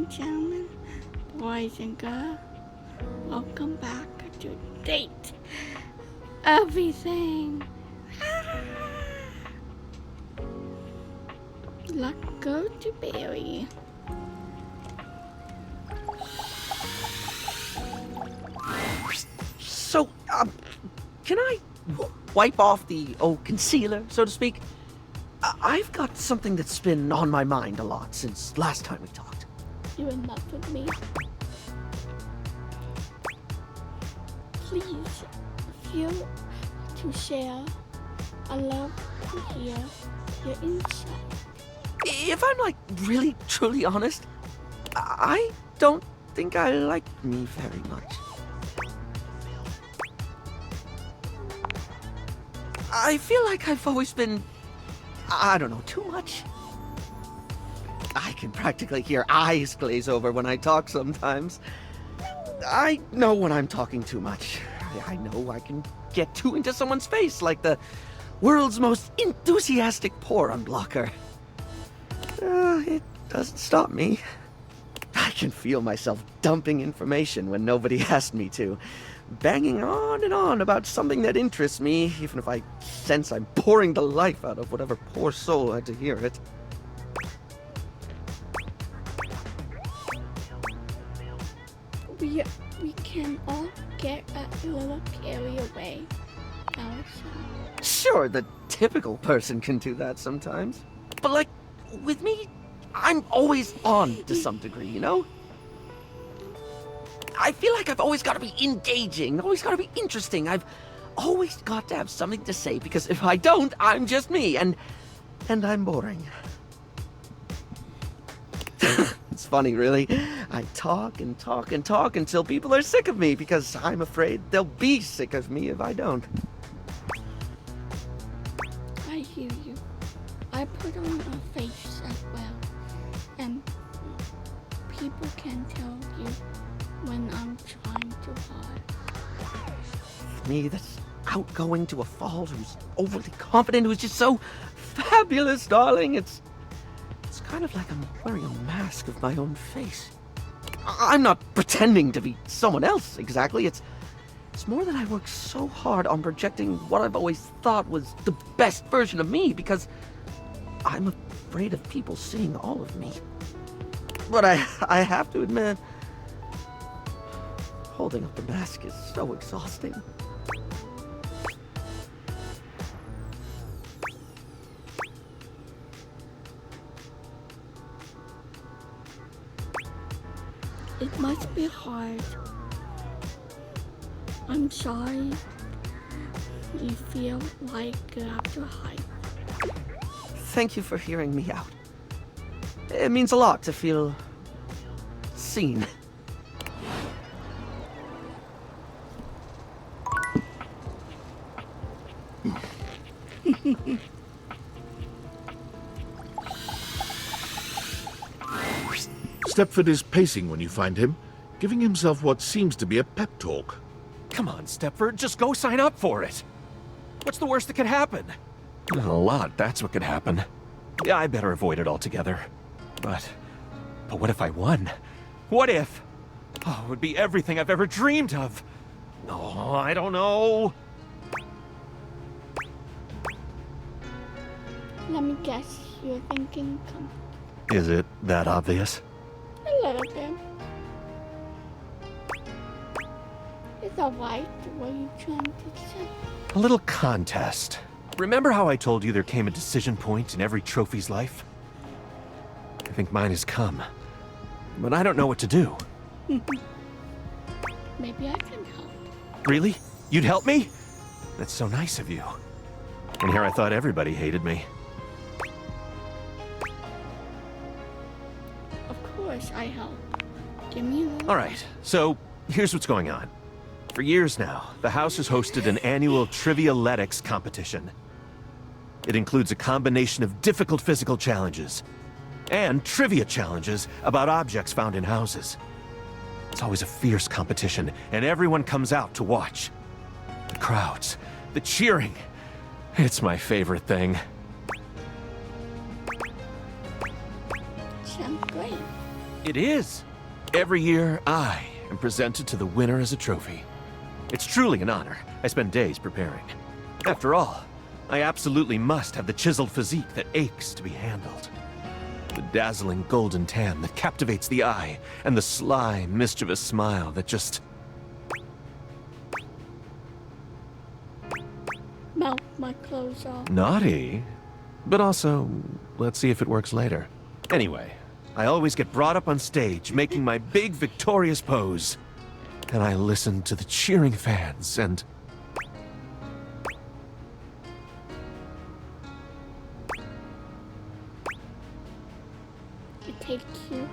and gentlemen, boys and girls, welcome back to Date Everything. Let's go to Barry. So, can I wipe off the old concealer, so to speak? I've got something that's been on my mind a lot since last time we talked. You in love with me? Please feel to share. I love to hear your insight. If I'm, like, really, truly honest, I don't think I like me very much. I feel like I've always been, I don't know, too much. I can practically hear eyes glaze over when I talk sometimes. I know when I'm talking too much. I know I can get too into someone's face like the world's most enthusiastic pore unblocker. It doesn't stop me. I can feel myself dumping information when nobody asked me to. Banging on and on about something that interests me, even if I sense I'm pouring the life out of whatever poor soul had to hear it. We can all get a little carried away ourselves. Sure, the typical person can do that sometimes. But like, with me, I'm always on to some degree, you know? I feel like I've always got to be engaging, always got to be interesting. I've always got to have something to say, because if I don't, I'm just me, and I'm boring. It's funny, really. I talk and talk and talk until people are sick of me, because I'm afraid they'll be sick of me if I don't. I hear you. I put on a face as well, and people can tell you when I'm trying too hard. Me that's outgoing to a fault, who's overly confident, who's just so fabulous, darling. It's kind of like I'm wearing a mask of my own face. I'm not pretending to be someone else, exactly. It's more that I work so hard on projecting what I've always thought was the best version of me, because I'm afraid of people seeing all of me. But I have to admit, holding up the mask is so exhausting. It must be hard. I'm sorry you feel like you have to hide. Thank you for hearing me out. It means a lot to feel seen. Stepford is pacing when you find him, giving himself what seems to be a pep talk. Come on, Stepford, just go sign up for it. What's the worst that could happen? A lot, that's what could happen. Yeah, I better avoid it altogether. But what if I won? What if? Oh, it would be everything I've ever dreamed of. Oh, I don't know. Let me guess, you're thinking Is it that obvious? a little bit. It's alright, what are you trying to say? A little contest. Remember how I told you there came a decision point in every trophy's life? I think mine has come. But I don't know what to do. Maybe I can help. Really? You'd help me? That's so nice of you. And here I thought everybody hated me. Of course I help. Give me a Alright, so here's what's going on. For years now, the house has hosted an annual Trivialetics competition. It includes a combination of difficult physical challenges and trivia challenges about objects found in houses. It's always a fierce competition, and everyone comes out to watch. The crowds, the cheering. It's my favorite thing. Sounds great. It is. Every year, I am presented to the winner as a trophy. It's truly an honor. I spend days preparing. After all, I absolutely must have the chiseled physique that aches to be handled. The dazzling golden tan that captivates the eye, and the sly, mischievous smile that just... Melt my clothes off. naughty. But also, let's see if it works later. Anyway, I always get brought up on stage, making my big victorious pose. And I listen to the cheering fans, and... It takes you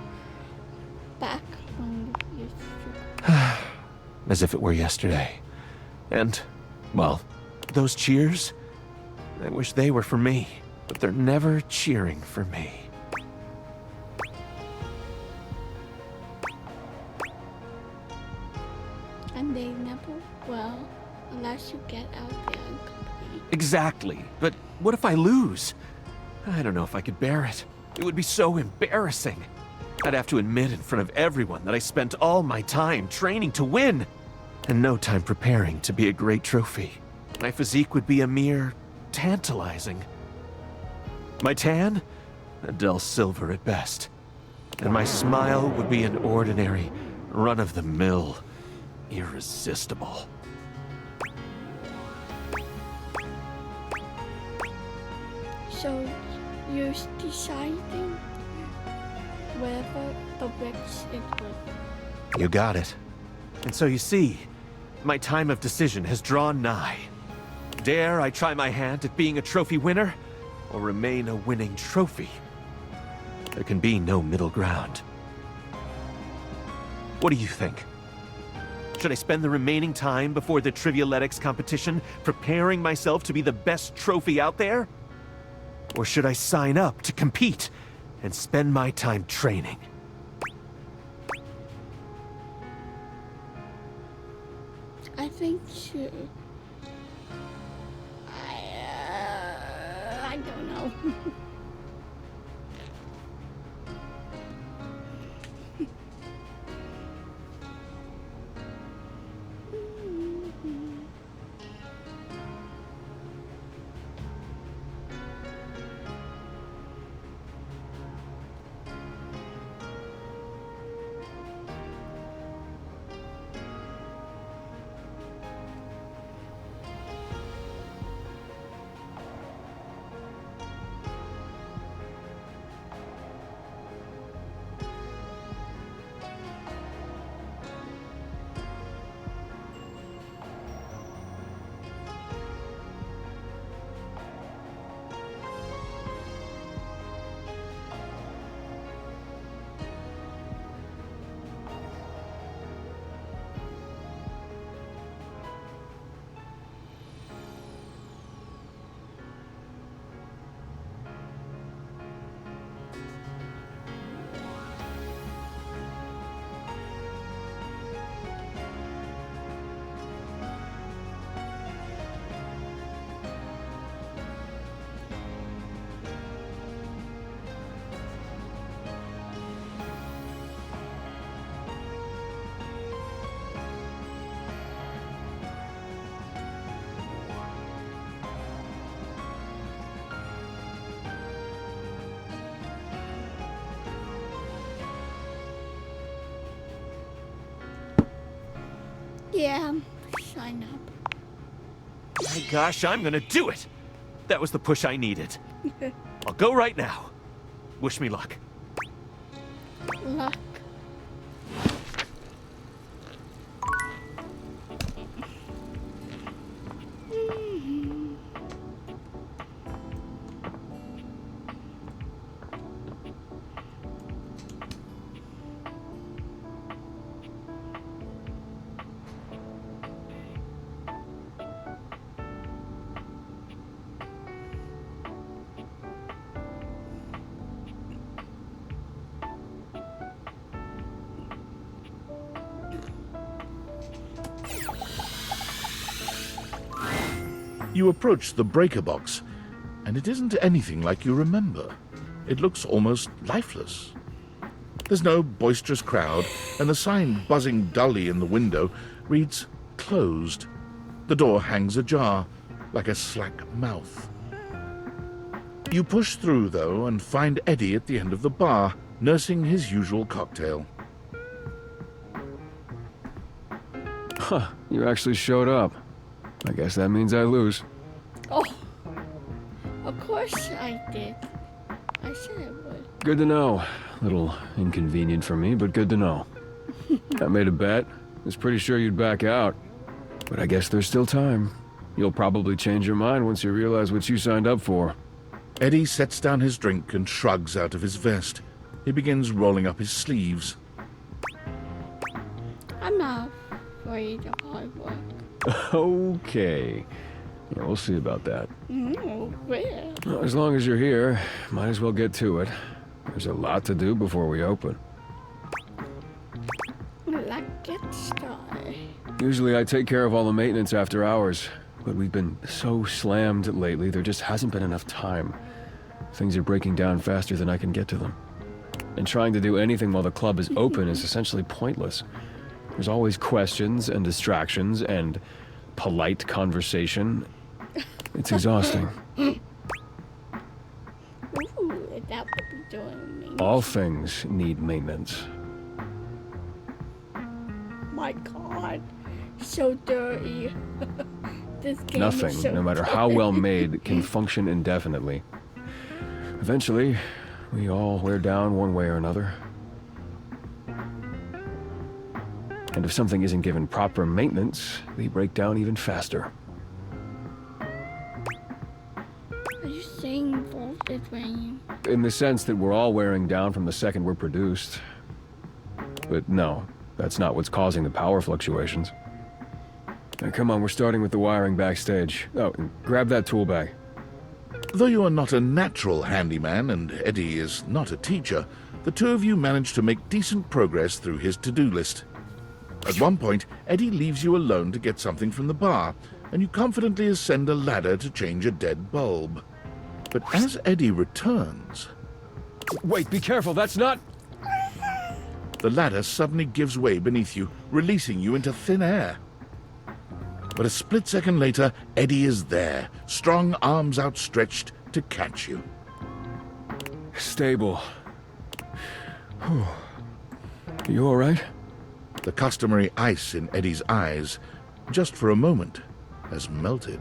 back when you used to. as if it were yesterday. And, well, those cheers? I wish they were for me, but they're never cheering for me. And they never will, unless you get out there and compete. Exactly. But what if I lose? I don't know if I could bear it. It would be so embarrassing. I'd have to admit in front of everyone that I spent all my time training to win, and no time preparing to be a great trophy. My physique would be a mere tantalizing. My tan? A dull silver at best. And my smile would be an ordinary, run-of-the-mill, irresistible. So you're deciding whether the bricks is with. You got it. And so you see, my time of decision has drawn nigh. Dare I try my hand at being a trophy winner, or remain a winning trophy? There can be no middle ground. What do you think? Should I spend the remaining time before the Trivialetics competition preparing myself to be the best trophy out there? Or should I sign up to compete and spend my time training? I think you. I don't know. Yeah, sign up. My gosh, I'm gonna do it! That was the push I needed. I'll go right now. Wish me luck. Luck. You approach the breaker box, and it isn't anything like you remember. It looks almost lifeless. There's no boisterous crowd, and the sign buzzing dully in the window reads closed. The door hangs ajar, like a slack mouth. You push through, though, and find Eddie at the end of the bar, nursing his usual cocktail. Huh, you actually showed up. I guess that means I lose. Oh, of course I did. I said I would. Good to know. Little inconvenient for me, but good to know. I made a bet. Was pretty sure you'd back out. But I guess there's still time. You'll probably change your mind once you realize what you signed up for. Eddie sets down his drink and shrugs out of his vest. He begins rolling up his sleeves. I'm not afraid of hard work. Okay. Yeah, we'll see about that. No, where? Well, as long as you're here, might as well get to it. There's a lot to do before we open. Let's get started. Usually I take care of all the maintenance after hours, but we've been so slammed lately, there just hasn't been enough time. Things are breaking down faster than I can get to them. And trying to do anything while the club is open is essentially pointless. There's always questions and distractions and polite conversation. It's exhausting. Ooh, that would be doing me. All things need maintenance. My God, so dirty. This game Nothing, is so no matter dirty. how well made, can function indefinitely. Eventually, we all wear down one way or another. And if something isn't given proper maintenance, they break down even faster. Are you saying voltage raining? In the sense that we're all wearing down from the second we're produced. But no, that's not what's causing the power fluctuations. Now, come on, we're starting with the wiring backstage. Oh, and grab that tool bag. Though you are not a natural handyman and Eddie is not a teacher, the two of you manage to make decent progress through his to-do list. At one point, Eddie leaves you alone to get something from the bar, and you confidently ascend a ladder to change a dead bulb. But as Eddie returns, Wait, be careful, that's not... the ladder suddenly gives way beneath you, releasing you into thin air. But a split second later, Eddie is there, strong arms outstretched to catch you. Stable. Whew. You all right? The customary ice in Eddie's eyes, just for a moment, has melted.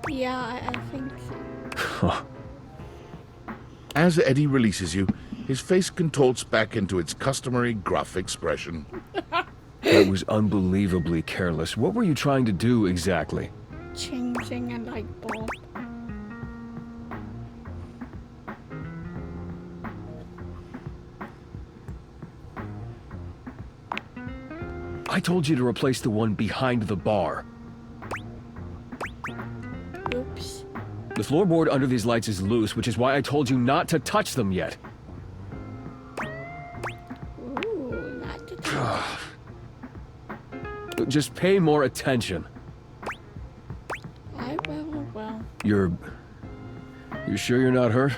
Yeah, I think so. As Eddie releases you, his face contorts back into its customary gruff expression. That was unbelievably careless. What were you trying to do exactly? Changing a light bulb. I told you to replace the one behind the bar. Oops. The floorboard under these lights is loose, which is why I told you not to touch them yet. Ooh, not to touch. Just pay more attention. I will, well. You sure you're not hurt?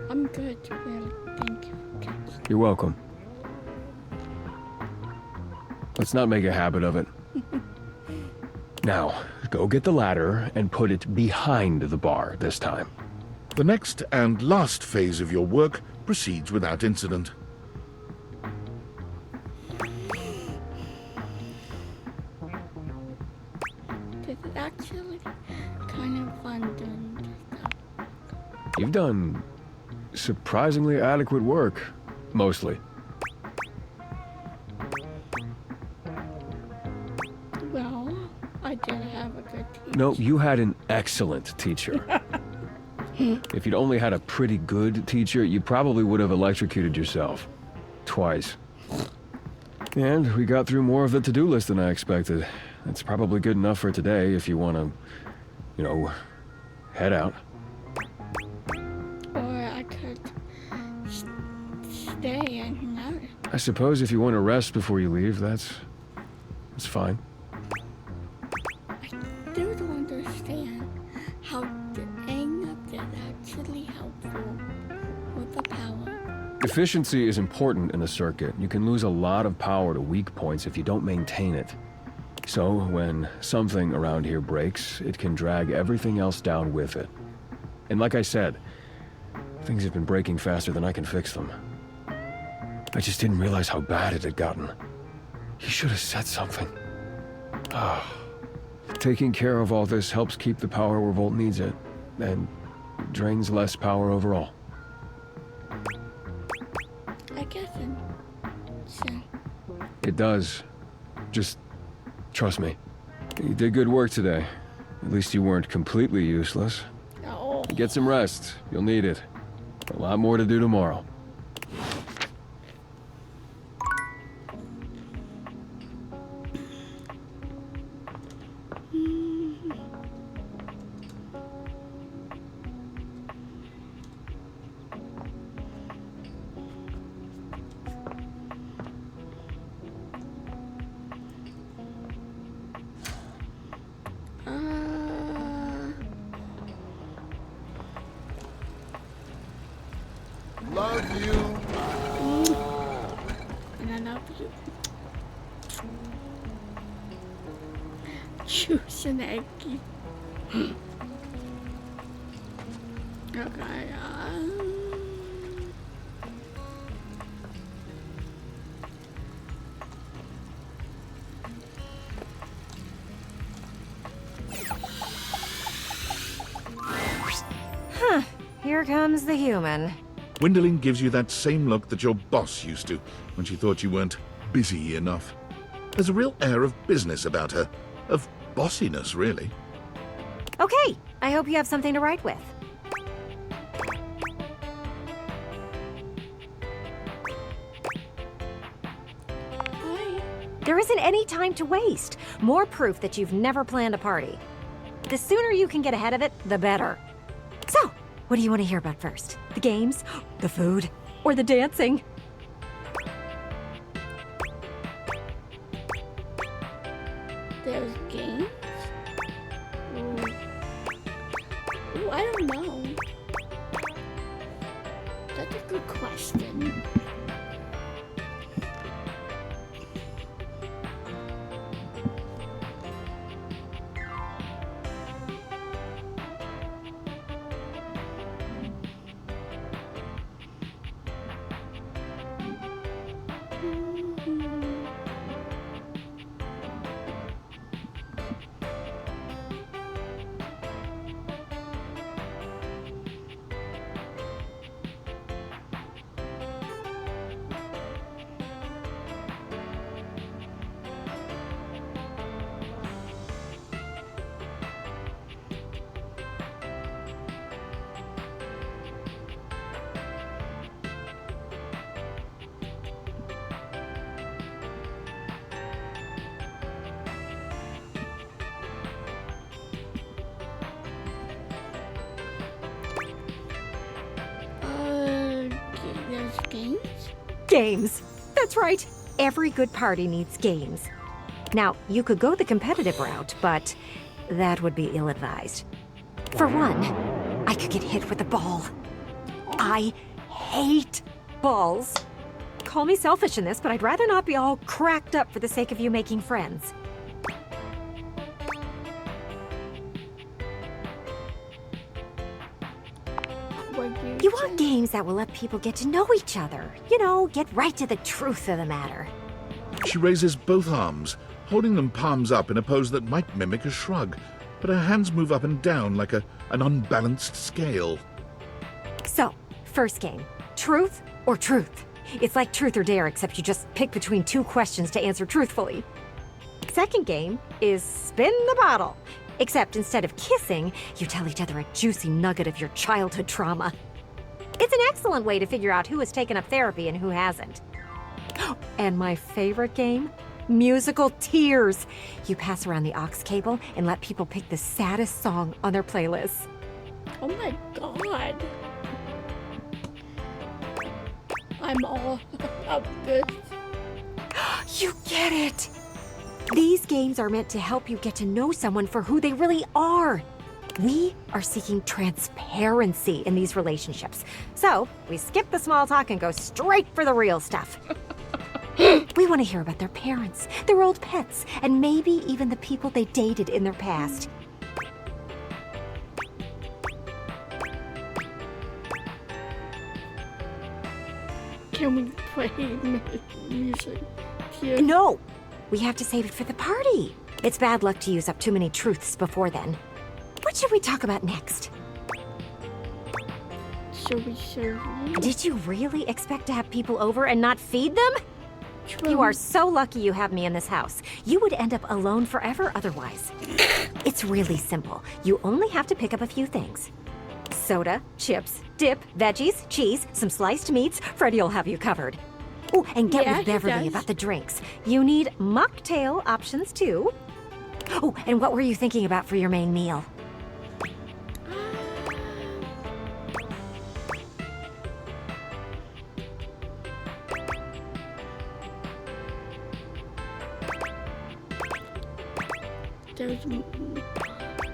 I'm good, really. Thank you. You're welcome. Let's not make a habit of it. Now, go get the ladder and put it behind the bar this time. The next and last phase of your work proceeds without incident. This is actually kind of fun doing this stuff. You've done surprisingly adequate work, mostly. Well, I did have a good teacher. No, you had an excellent teacher. If you'd only had a pretty good teacher, you probably would have electrocuted yourself. Twice. And we got through more of the to-do list than I expected. That's probably good enough for today if you want to, you know, head out. Or I could stay and hang out. I suppose if you want to rest before you leave, that's fine. I still don't understand how Efficiency is important in the circuit. You can lose a lot of power to weak points if you don't maintain it. So, when something around here breaks, it can drag everything else down with it. And like I said, things have been breaking faster than I can fix them. I just didn't realize how bad it had gotten. He should have said something. Taking care of all this helps keep the power where Volt needs it, and drains less power overall. I guess so. It does. Just trust me. You did good work today. At least you weren't completely useless. Oh. Get some rest. You'll need it. A lot more to do tomorrow. Love you. And I love you. Juice and eggy. Okay. Here comes the human. Gwendolyn gives you that same look that your boss used to when she thought you weren't busy enough. There's a real air of business about her. Of bossiness, really. Okay, I hope you have something to write with. Hi. There isn't any time to waste. More proof that you've never planned a party. The sooner you can get ahead of it, the better. So, what do you want to hear about first? The games, the food, or the dancing? There's games? Ooh, I don't know. That's a good question. There's games? Games. That's right. Every good party needs games. Now, you could go the competitive route, but that would be ill-advised. For one, I could get hit with a ball. I hate balls. Call me selfish in this, but I'd rather not be all cracked up for the sake of you making friends. You want games that will let people get to know each other. You know, get right to the truth of the matter. She raises both arms, holding them palms up in a pose that might mimic a shrug, but her hands move up and down like an unbalanced scale. So, first game, truth or truth? It's like truth or dare, except you just pick between two questions to answer truthfully. Second game is spin the bottle, except instead of kissing, you tell each other a juicy nugget of your childhood trauma. It's an excellent way to figure out who has taken up therapy and who hasn't. And my favorite game? Musical tears. You pass around the aux cable and let people pick the saddest song on their playlists. Oh my god. I'm all about this. You get it! These games are meant to help you get to know someone for who they really are. We are seeking transparency in these relationships. So, we skip the small talk and go straight for the real stuff. We want to hear about their parents, their old pets, and maybe even the people they dated in their past. Can we play music here? No! We have to save it for the party. It's bad luck to use up too many truths before then. What should we talk about next? Should we serve you? Did you really expect to have people over and not feed them? You are so lucky you have me in this house. You would end up alone forever otherwise. It's really simple. You only have to pick up a few things. Soda, chips, dip, veggies, cheese, some sliced meats. Freddie'll have you covered. Oh, and get Yeah, with he Beverly does. about the drinks. You need mocktail options too. Oh, and what were you thinking about for your main meal?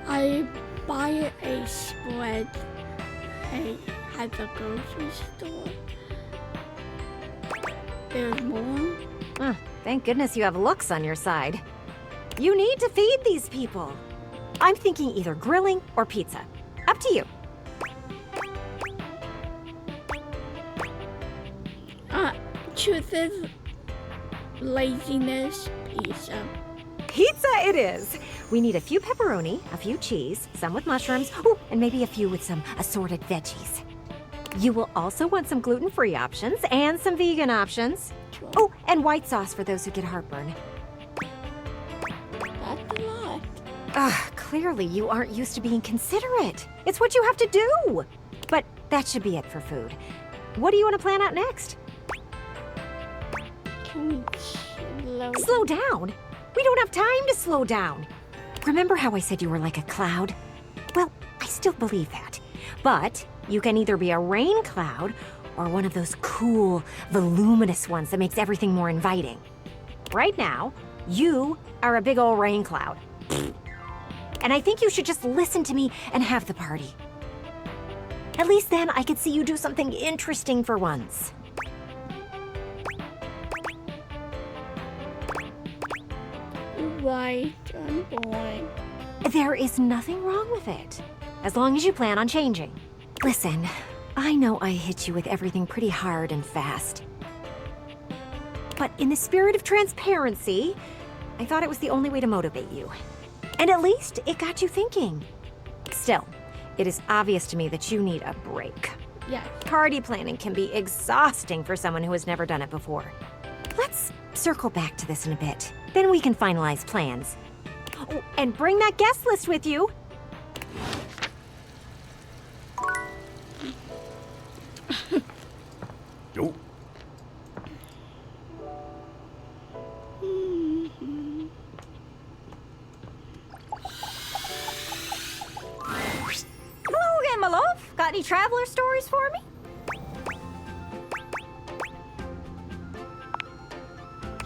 I buy a spread at the grocery store. There's more. Thank goodness you have looks on your side. You need to feed these people. I'm thinking either grilling or pizza. Up to you. Truth is laziness pizza. Pizza it is. We need a few pepperoni, a few cheese, some with mushrooms, ooh, and maybe a few with some assorted veggies. You will also want some gluten-free options and some vegan options. Oh, and white sauce for those who get heartburn. That's a lot. Clearly you aren't used to being considerate. It's what you have to do. But that should be it for food. What do you want to plan out next? Can we Slow down? We don't have time to slow down. Remember how I said you were like a cloud? Well, I still believe that. But you can either be a rain cloud or one of those cool, voluminous ones that makes everything more inviting. Right now, you are a big old rain cloud. And I think you should just listen to me and have the party. At least then I could see you do something interesting for once. Right, I'm boring. There is nothing wrong with it, as long as you plan on changing. Listen, I know I hit you with everything pretty hard and fast. But in the spirit of transparency, I thought it was the only way to motivate you. And at least it got you thinking. Still, it is obvious to me that you need a break. Yes. Party planning can be exhausting for someone who has never done it before. Let's circle back to this in a bit. Then we can finalize plans. Oh, and bring that guest list with you. Oh. Hello again, my love. Got any traveler stories for me?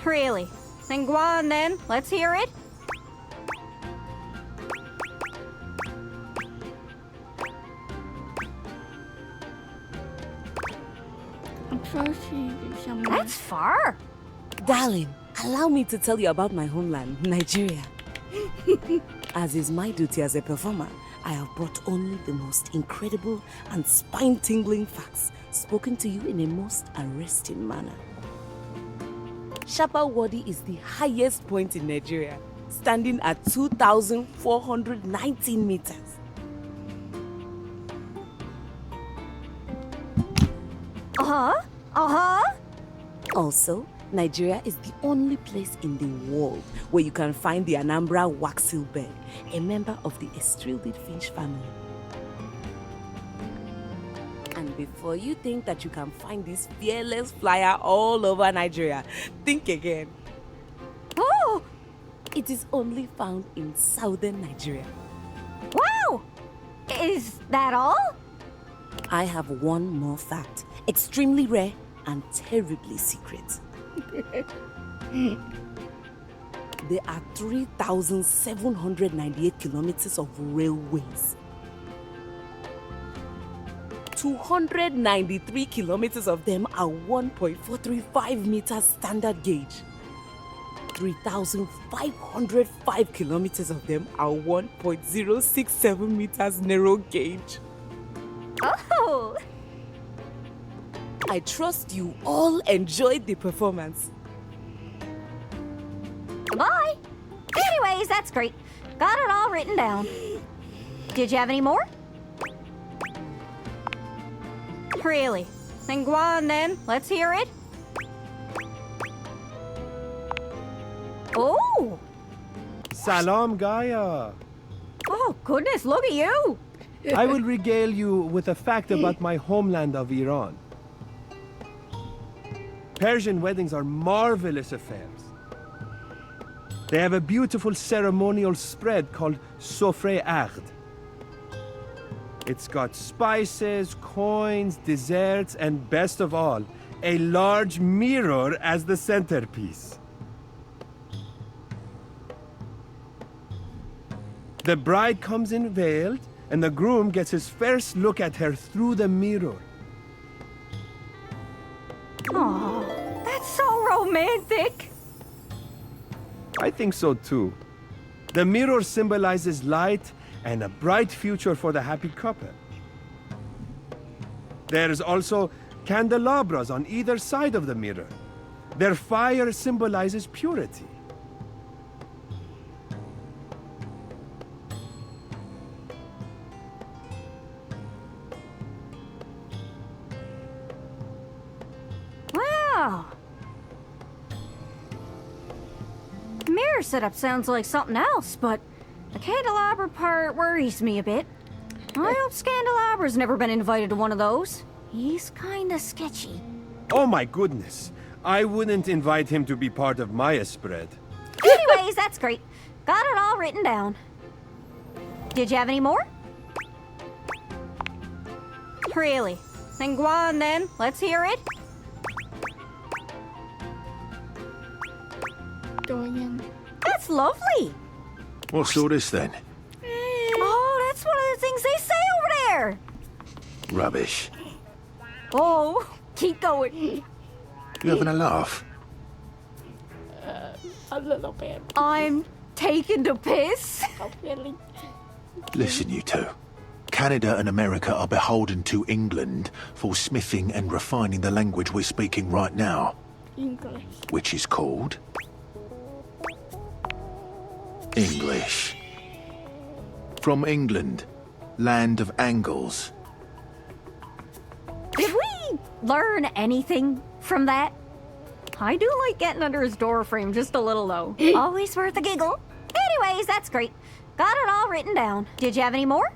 Really? Then go on then. Let's hear it. I'm trying to see someone. That's far. Darling, allow me to tell you about my homeland, Nigeria. As is my duty as a performer, I have brought only the most incredible and spine-tingling facts, spoken to you in a most arresting manner. Shapa Wadi is the highest point in Nigeria, standing at 2,419 meters. Also, Nigeria is the only place in the world where you can find the Anambra waxil bird, a member of the Estrildid finch family. And before you think that you can find this fearless flyer all over Nigeria, think again. Oh, It is only found in southern Nigeria. wow! Is that all? I have one more fact, extremely rare and terribly secret. There are 3,798 kilometers of railways 293 kilometers of them are 1.435 meters standard gauge. 3,505 kilometers of them are 1.067 meters narrow gauge. Oh! I trust you all enjoyed the performance. Bye! Anyways, that's great. Got it all written down. Did you have any more? Really? Then go on then. Let's hear it. Oh! Salam, Gaia. Oh, goodness, look at you! I will regale you with a fact about my homeland of Iran. Persian weddings are marvelous affairs. They have a beautiful ceremonial spread called Sofre Aqd. It's got spices, coins, desserts, and best of all, a large mirror as the centerpiece. The bride comes in veiled, and the groom gets his first look at her through the mirror. Oh, that's so romantic. I think so too. The mirror symbolizes light and a bright future for the happy couple. There's also candelabras on either side of the mirror. Their fire symbolizes purity. Wow. Mirror setup sounds like something else, but the candelabra part worries me a bit. I hope Scandalabra's never been invited to one of those. He's kinda sketchy. Oh my goodness. I wouldn't invite him to be part of my spread. Anyways, that's great. Got it all written down. Did you have any more? Really? Then go on then. Let's hear it. Dorian. That's lovely. What's all this then? Oh, that's one of the things they say over there. Rubbish. Oh, keep going. You having a laugh? A little bit. I'm taking the piss. Oh, really? Listen, you two. Canada and America are beholden to England for smithing and refining the language we're speaking right now, English. which is called English. From England, land of angles. Did we learn anything from that? I do like getting under his door frame just a little, though. Always worth a giggle. Anyways, that's great. Got it all written down. Did you have any more?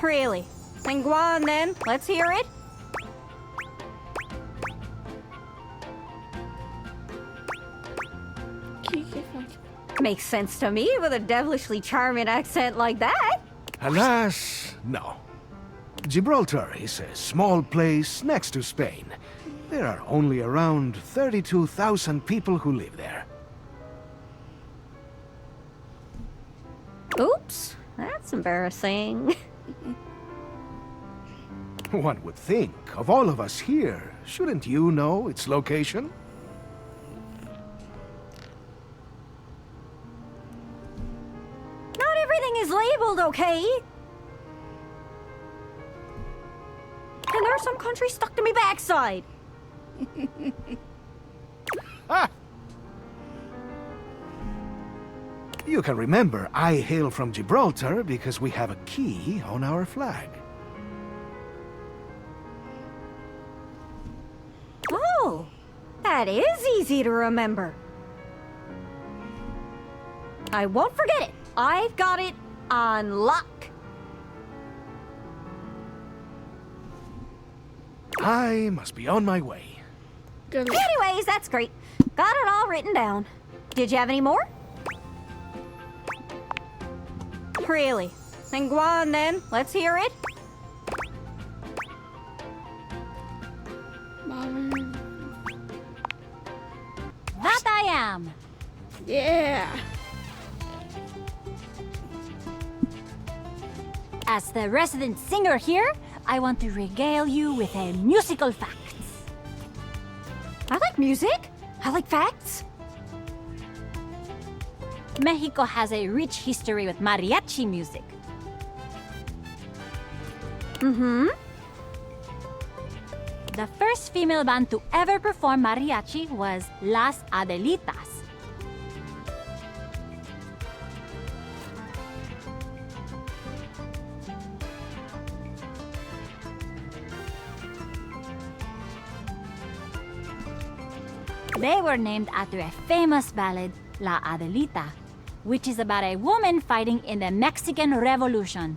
Really? Then go on then. Let's hear it. Makes sense to me with a devilishly charming accent like that. Alas, no. Gibraltar is a small place next to Spain. There are only around 32,000 people who live there. Oops, that's embarrassing. One would think, of all of us here, shouldn't you know its location? Not everything is labeled, okay? And there's some country stuck to me backside. You can remember I hail from Gibraltar because we have a key on our flag. Oh, that is easy to remember. I won't forget it. I've got it on lock. I must be on my way. Good. Anyways, that's great. Got it all written down. Did you have any more? Really? Then go on then. Let's hear it. That I am. Yeah. As the resident singer here, I want to regale you with a musical facts. I like music. I like facts. Mexico has a rich history with mariachi music. Mm-hmm. The first female band to ever perform mariachi was Las Adelitas. They were named after a famous ballad, La Adelita, which is about a woman fighting in the Mexican Revolution.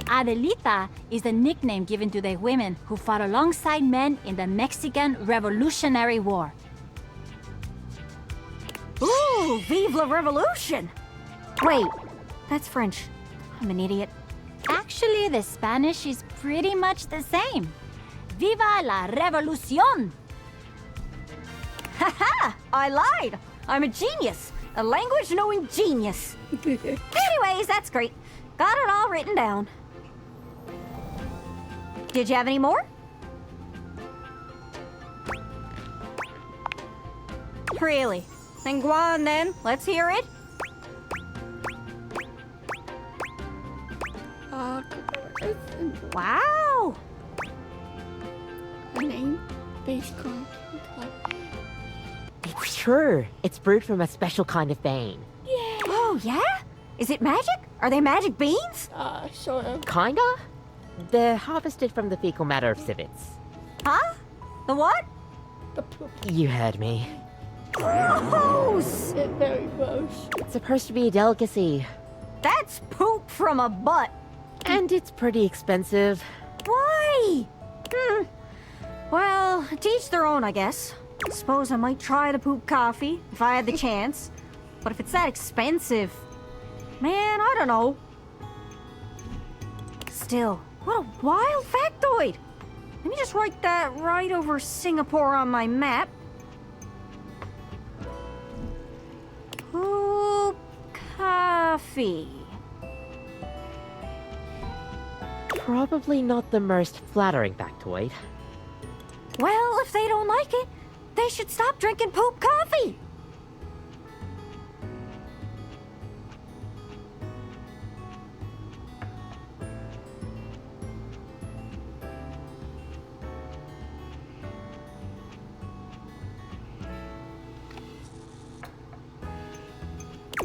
Adelita is the nickname given to the women who fought alongside men in the Mexican Revolutionary War. Ooh, vive la revolution! Wait, that's French. I'm an idiot. Actually, the Spanish is pretty much the same. Viva la revolución! Haha! I lied! I'm a genius! A language-knowing genius! Anyways, that's great. Got it all written down. Did you have any more? Really? Then go on then. Let's hear it. Wow! Her name, base corn. It's true. It's brewed from a special kind of bean. Yeah. Oh, yeah? Is it magic? Are they magic beans? Sort of. Kinda? They're harvested from the fecal matter of civets. Huh? The what? The poop. You heard me. Gross! It's very gross. It's supposed to be a delicacy. That's poop from a butt. And it's pretty expensive. Why? Well, to each their own, I guess. Suppose I might try the poop coffee if I had the chance. But if it's that expensive, man, I don't know. Still, what a wild factoid. Let me just write that right over Singapore on my map. Poop coffee. Probably not the most flattering factoid. Well, if they don't like it, they should stop drinking poop coffee.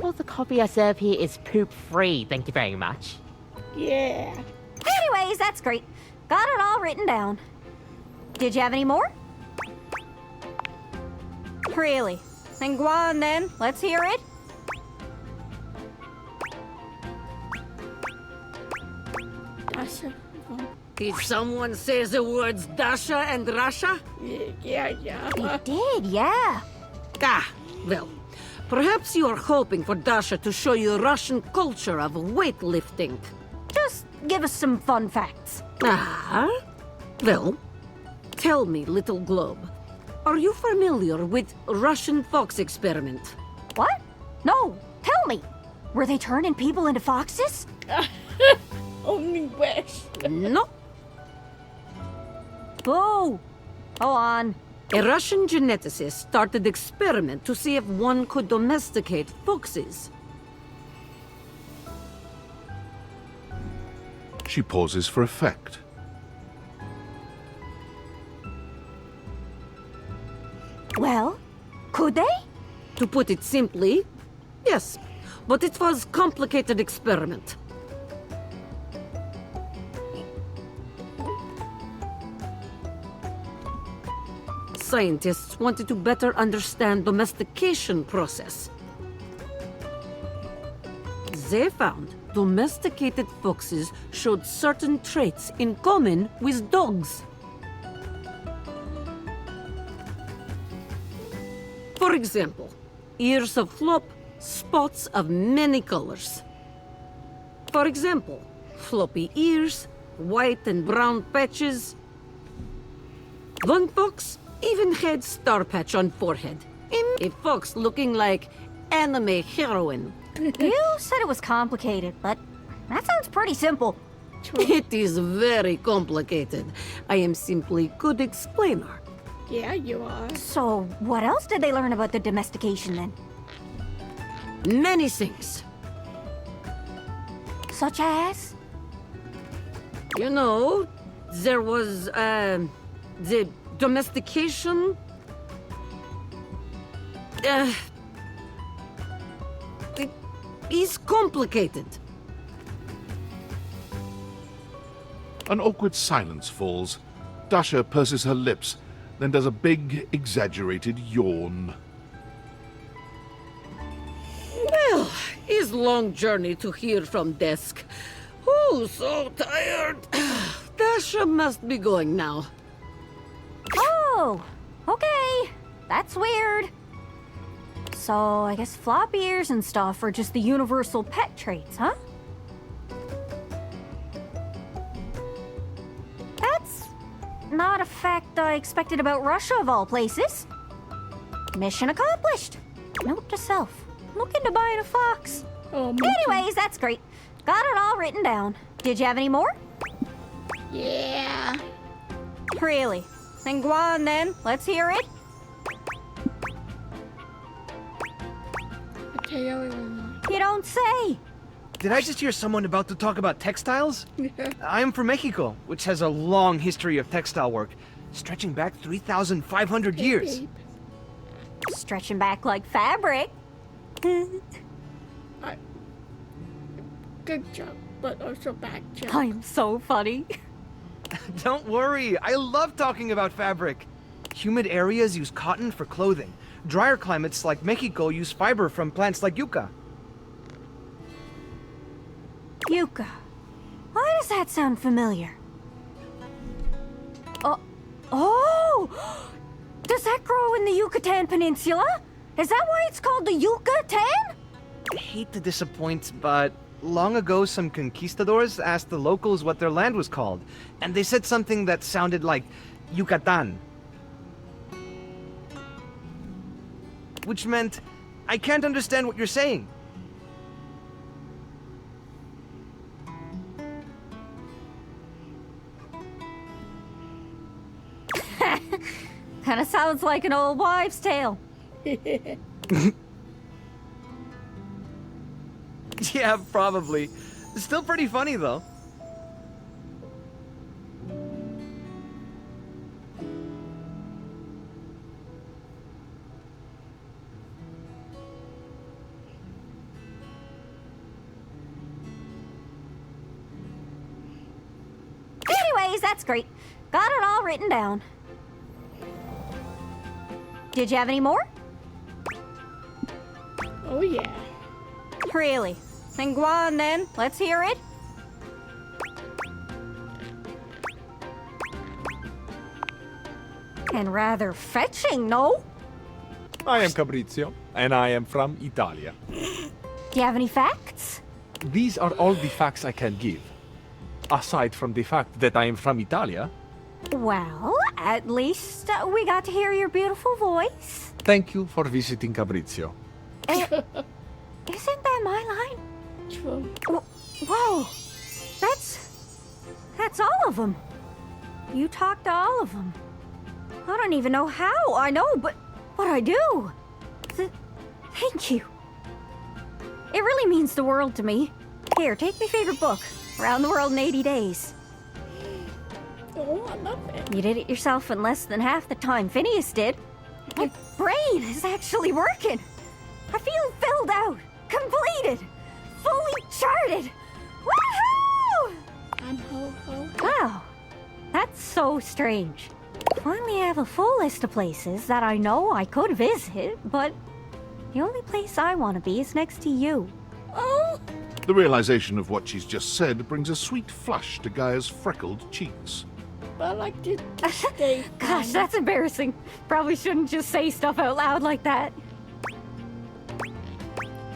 Well, the coffee I serve here is poop-free, thank you very much. Yeah. Anyways, that's great. Got it all written down. Did you have any more? Really? Then go on then. Let's hear it. Dasha. Did someone say the words Dasha and Rasha? Yeah. They did, yeah. Ah, well, perhaps you are hoping for Dasha to show you Russian culture of weightlifting. Just give us some fun facts. Ah? Well, tell me, little globe, are you familiar with Russian fox experiment? What? No, tell me. Were they turning people into foxes? Only wish. No. Boo! Go on. A Russian geneticist started experiment to see if one could domesticate foxes. She pauses for effect. Well, could they? To put it simply, yes, but it was a complicated experiment. Scientists wanted to better understand domestication process. They found domesticated foxes showed certain traits in common with dogs. For example, ears of flop, spots of many colors. For example, floppy ears, white and brown patches. One fox even had star patch on forehead. A fox looking like anime heroine. You said it was complicated, but that sounds pretty simple. It is very complicated. I am simply good explainer. Yeah, you are. So, what else did they learn about the domestication then? Many things. Such as? You know, there was, the domestication. It is complicated. An awkward silence falls. Dasha purses her lips, then does a big, exaggerated yawn. Well, it's long journey to here from desk. Oh, so tired. Dasha must be going now. Oh, okay. That's weird. So, I guess flop ears and stuff are just the universal pet traits, huh? That's not a fact I expected about Russia, of all places. Mission accomplished. Note to self. Look into buying a fox. Oh, Anyways, that's great. Got it all written down. Did you have any more? Yeah. Really? Then go on then. Let's hear it. Okay, everyone. You don't say. Did I just hear someone about to talk about textiles? I am from Mexico, which has a long history of textile work, stretching back 3,500 years. Stretching back like fabric. Good job, but also bad job. I am so funny. Don't worry, I love talking about fabric. Humid areas use cotton for clothing. Drier climates like Mexico use fiber from plants like yucca. Yucca. Why does that sound familiar? Oh! Does that grow in the Yucatan Peninsula? Is that why it's called the Yucatan? I hate to disappoint, but long ago some conquistadors asked the locals what their land was called, and they said something that sounded like Yucatan. Which meant, I can't understand what you're saying. Kinda sounds like an old wives' tale. Yeah, probably. Still pretty funny, though. Anyways, that's great. Got it all written down. Did you have any more? Oh, yeah. Really? Then go on then. Let's hear it. And rather fetching, no? I am Fabrizio, and I am from Italia. Do you have any facts? These are all the facts I can give. Aside from the fact that I am from Italia. Well, at least we got to hear your beautiful voice. Thank you for visiting Fabrizio. Isn't that my line? True. Whoa! That's all of them. You talked to all of them. I don't even know how. I know, but I do. Thank you. It really means the world to me. Here, take my favorite book, Around the World in 80 Days. Oh, I love it. You did it yourself in less than half the time Phineas did. My brain is actually working. I feel filled out, completed, fully charted. Woohoo! I'm ho-ho. Wow, that's so strange. Finally, I have a full list of places that I know I could visit, but the only place I want to be is next to you. Oh! The realization of what she's just said brings a sweet flush to Gaia's freckled cheeks. I like to stay. Gosh, that's embarrassing. Probably shouldn't just say stuff out loud like that.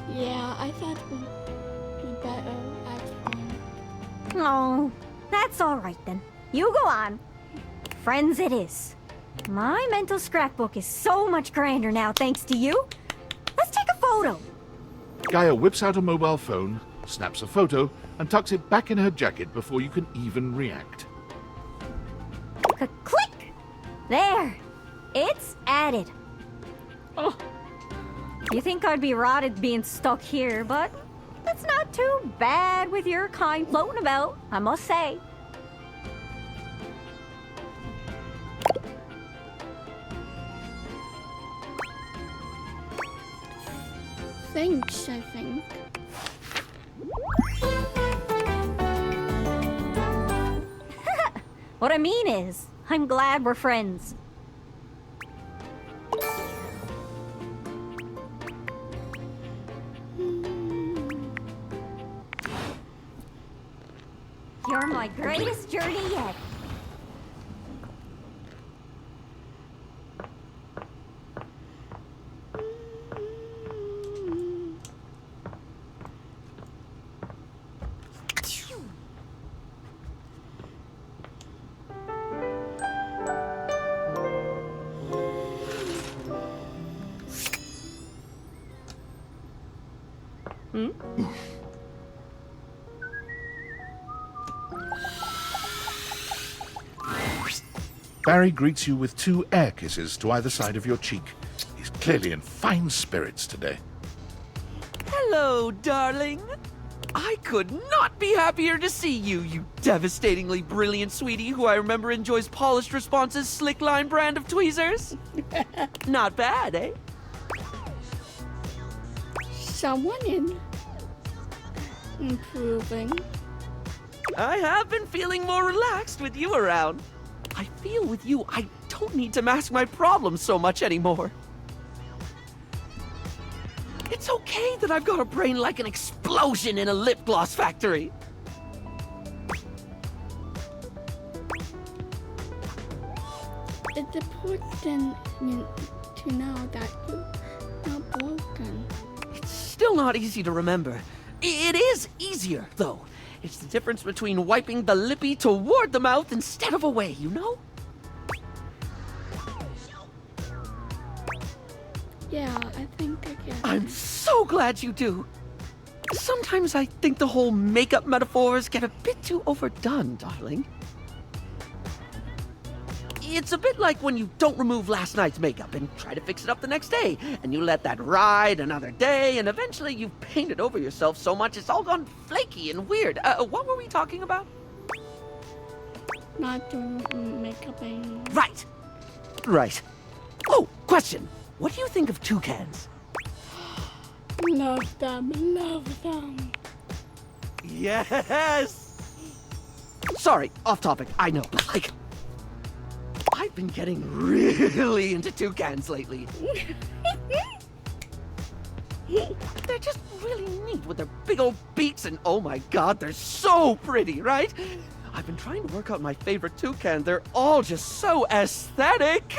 Yeah, I thought we'd be better at home. Oh, that's all right then. You go on. Friends it is. My mental scrapbook is so much grander now thanks to you. Let's take a photo. Gaia whips out a mobile phone, snaps a photo, and tucks it back in her jacket before you can even react. Click! There. It's added. Oh. You think I'd be rotted being stuck here, but it's not too bad with your kind floating about, I must say. Thanks, I think. What I mean is, I'm glad we're friends. You're my greatest journey yet. Barry greets you with 2 air kisses to either side of your cheek. He's clearly in fine spirits today. Hello, darling. I could not be happier to see you, you devastatingly brilliant sweetie who I remember enjoys polished responses, Slickline brand of tweezers. Not bad, eh? Someone improving. I have been feeling more relaxed with you around. I feel with you, I don't need to mask my problems so much anymore. It's okay that I've got a brain like an explosion in a lip gloss factory. It's important to know that you're not broken. It's still not easy to remember. It is easier, though. It's the difference between wiping the lippy toward the mouth instead of away, you know? Yeah, I think I get it. I'm so glad you do. Sometimes I think the whole makeup metaphors get a bit too overdone, darling. It's a bit like when you don't remove last night's makeup and try to fix it up the next day, and you let that ride another day, and eventually you've painted over yourself so much it's all gone flaky and weird. What were we talking about? Not doing makeup anymore. Right. Right. Oh, question. What do you think of toucans? Love them, love them. Yes! Sorry, off topic, I know, but like, I've been getting really into toucans lately. They're just really neat with their big old beaks and oh my god, they're so pretty, right? I've been trying to work out my favorite toucan. They're all just so aesthetic.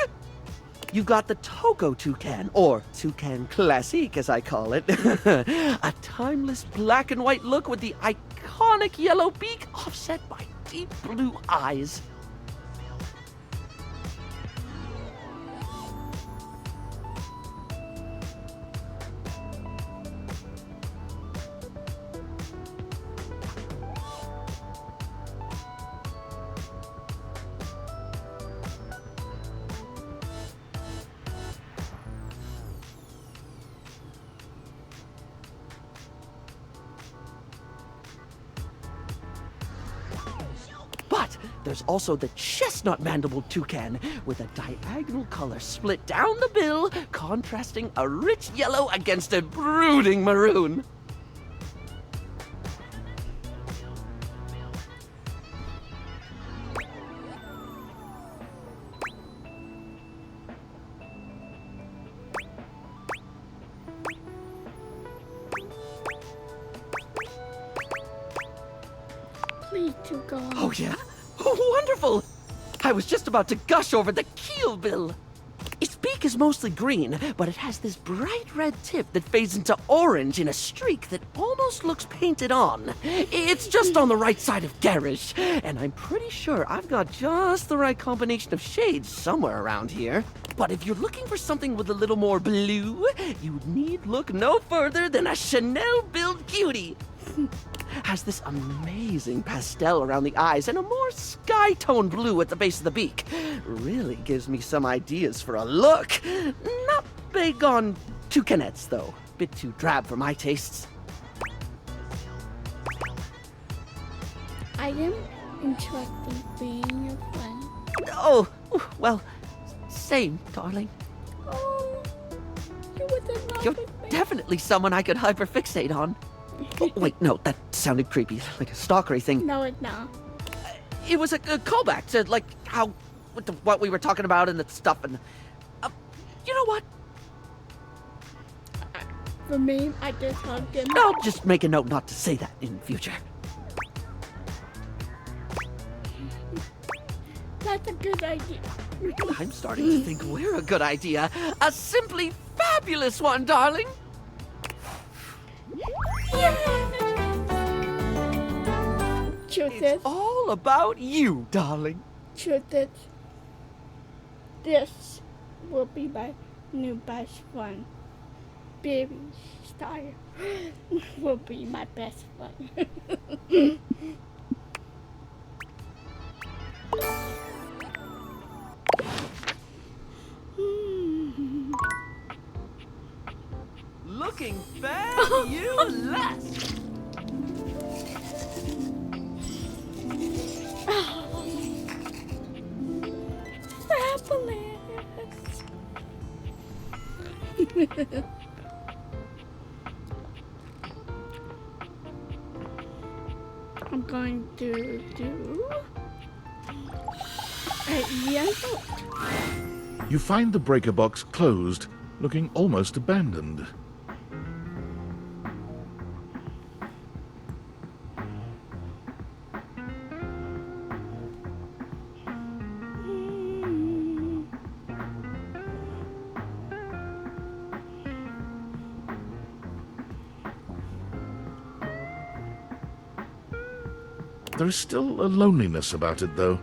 You've got the Togo toucan, or Toucan Classique as I call it. A timeless black and white look with the iconic yellow beak offset by deep blue eyes. But there's also the chestnut-mandibuled toucan with a diagonal color split down the bill, contrasting a rich yellow against a brooding maroon. Please do go on. Oh, yeah? Oh, wonderful! I was just about to gush over the keel bill. Its beak bark is mostly green, but it has this bright red tip that fades into orange in a streak that almost looks painted on. It's just on the right side of garish, and I'm pretty sure I've got just the right combination of shades somewhere around here. But if you're looking for something with a little more blue, you need look no further than a Chanel-built cutie. Has this amazing pastel around the eyes and a more sky-tone blue at the base of the beak. Really gives me some ideas for a look. Not big on toucanettes, though. Bit too drab for my tastes. I am interested in being your friend. Oh, well, same, darling. Oh, you was in love You're with me. definitely someone I could hyperfixate on. Oh, wait, no, that sounded creepy, like a stalkery thing. No, it's not. It was a callback to, like, how, what we were talking about and the stuff, and, you know what? For me, I just hugged him. I'll just make a note not to say that in future. That's a good idea. I'm starting to think we're a good idea. A simply fabulous one, darling. It's all about you, darling. Truth is, this will be my new best friend. Baby Star will be my best friend. Looking fabulous. Fabulous. I'm going to do a yellow. You find the breaker box closed, looking almost abandoned. There is still a loneliness about it, though.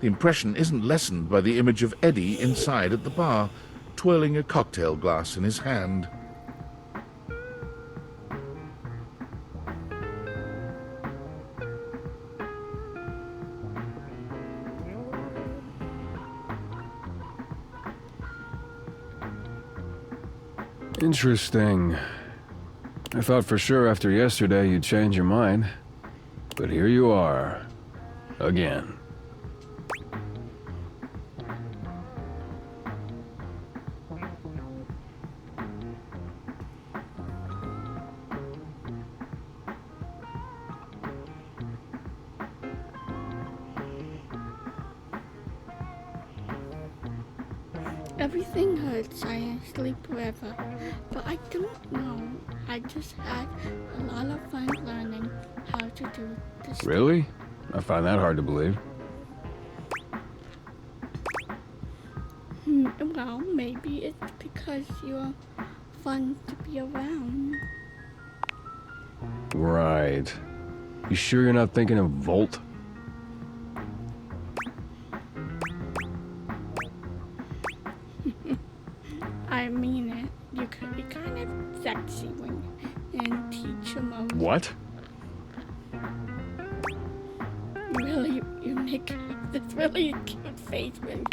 The impression isn't lessened by the image of Eddie inside at the bar, twirling a cocktail glass in his hand. Interesting. I thought for sure after yesterday you'd change your mind. But here you are. Again. Everything hurts. I sleep forever. But I don't know. I just had a lot of fun learning how to do this. Really? I find that hard to believe. Well, maybe it's because you're fun to be around. Right. You sure you're not thinking of Volt? I mean it. You could be kind of sexy when and teach him a What? Really, you make this really cute face when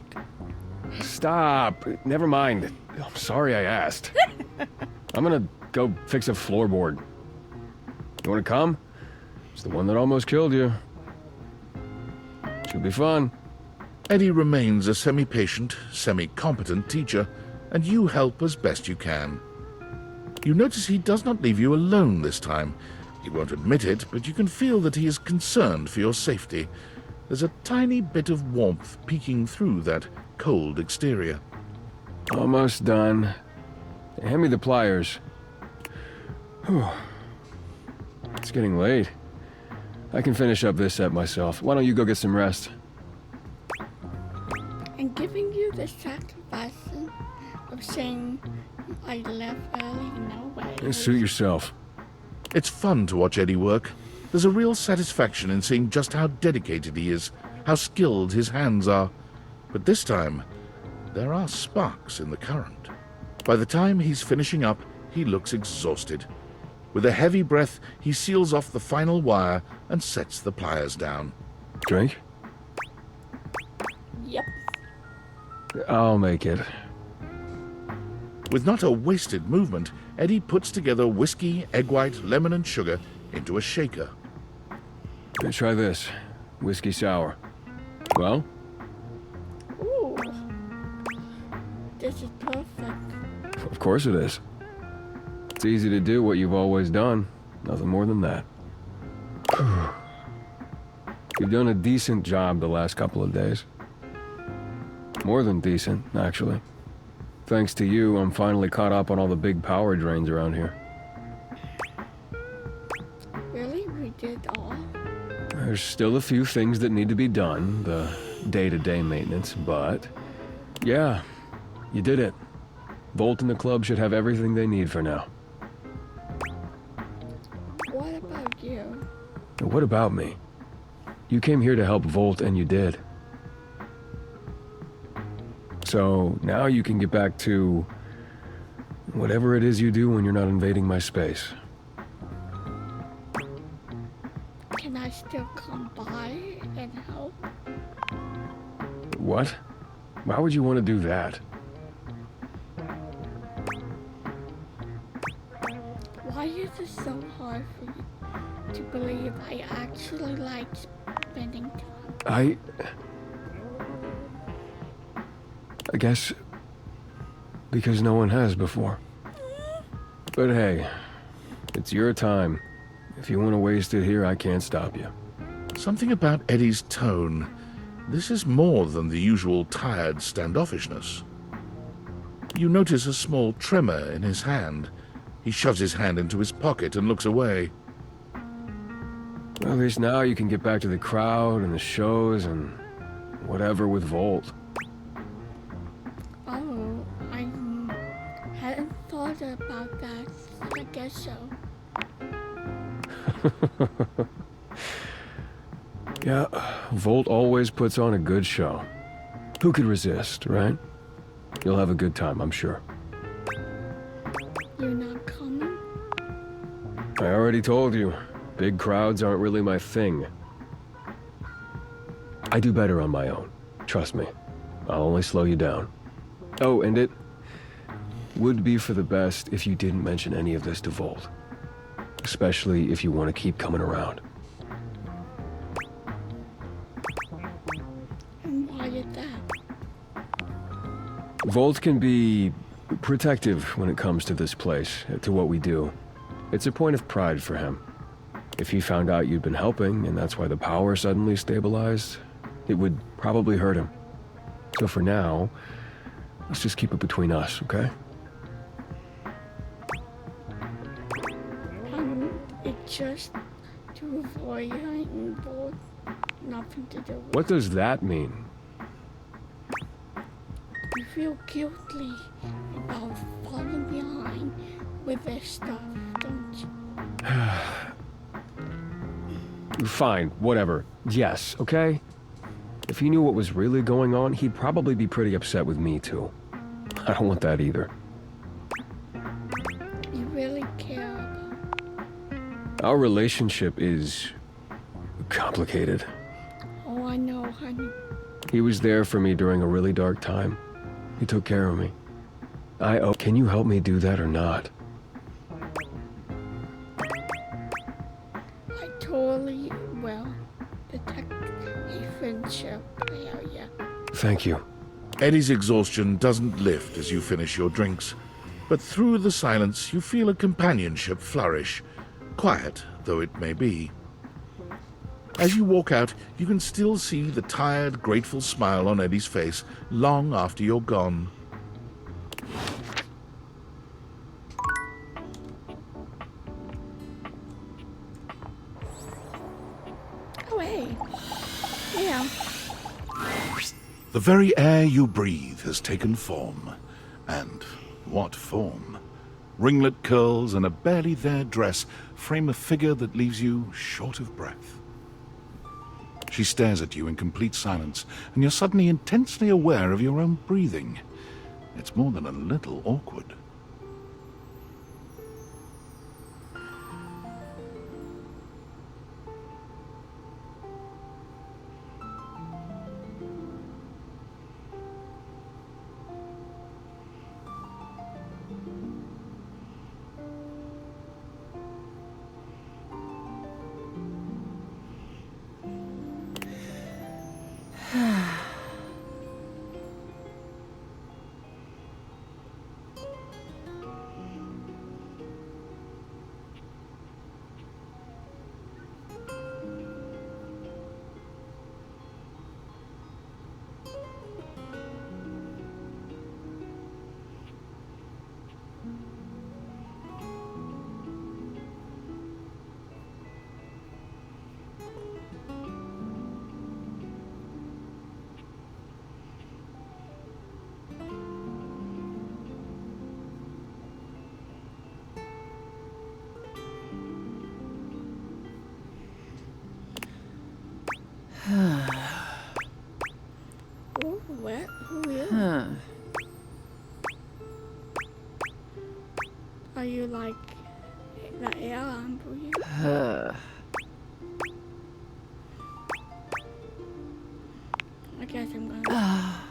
Stop. Never mind. I'm sorry I asked. I'm gonna go fix a floorboard. You wanna come? It's the one that almost killed you. Should be fun. Eddie remains a semi-patient, semi-competent teacher, and you help as best you can. You notice he does not leave you alone this time. He won't admit it, but you can feel that he is concerned for your safety. There's a tiny bit of warmth peeking through that cold exterior. Almost done. Hand me the pliers. Whew. It's getting late. I can finish up this set myself. Why don't you go get some rest? and giving you the sacrifice of saying I left early. No way. Suit yourself. It's fun to watch Eddie work. There's a real satisfaction in seeing just how dedicated he is, how skilled his hands are. But this time, there are sparks in the current. By the time he's finishing up, he looks exhausted. With a heavy breath, he seals off the final wire and sets the pliers down. Drink? Yep. I'll make it. With not a wasted movement, Eddie puts together whiskey, egg white, lemon and sugar into a shaker. Here, try this. Whiskey sour. Well? Ooh. This is perfect. Of course it is. It's easy to do what you've always done. Nothing more than that. You've done a decent job the last couple of days. More than decent, actually. Thanks to you, I'm finally caught up on all the big power drains around here. Really? We did all? There's still a few things that need to be done, the day-to-day maintenance, but... yeah, you did it. Volt and the club should have everything they need for now. What about you? What about me? You came here to help Volt, and you did. So now you can get back to whatever it is you do when you're not invading my space. Can I still come by and help? What? Why would you want to do that? Why is it so hard for you to believe I actually like spending time? I guess because no one has before. But hey, it's your time. If you want to waste it here, I can't stop you. Something about Eddie's tone. This is more than the usual tired standoffishness. You notice a small tremor in his hand. He shoves his hand into his pocket and looks away. Well, at least now you can get back to the crowd and the shows and whatever with Volt. Oh, I hadn't thought about that. I guess so. Yeah, Volt always puts on a good show. Who could resist, right? You'll have a good time, I'm sure. You're not coming? I already told you, big crowds aren't really my thing. I do better on my own. Trust me. I'll only slow you down. Oh, and it would be for the best if you didn't mention any of this to Volt. Especially if you want to keep coming around. And why is that? Volt can be protective when it comes to this place, to what we do. It's a point of pride for him. If he found out you'd been helping, and that's why the power suddenly stabilized, it would probably hurt him. So for now, let's just keep it between us, okay? It's just to avoid getting bored. Nothing to do with What does that mean? You feel guilty about falling behind with this stuff, don't you? Fine, whatever. Yes, okay? If he knew what was really going on, he'd probably be pretty upset with me, too. I don't want that either. You really care about... Our relationship is... complicated. Oh, I know, honey. He was there for me during a really dark time. He took care of me. Can you help me do that or not? I totally will protect a friendship area. Thank you. Eddie's exhaustion doesn't lift as you finish your drinks, but through the silence you feel a companionship flourish, quiet though it may be. As you walk out, you can still see the tired, grateful smile on Eddie's face long after you're gone. Oh, hey. Yeah. The very air you breathe has taken form. And what form! Ringlet curls and a barely there dress frame a figure that leaves you short of breath. She stares at you in complete silence, and you're suddenly intensely aware of your own breathing. It's more than a little awkward. Oh, where? Who is? Are you like the airline breathe? I guess I'm gonna.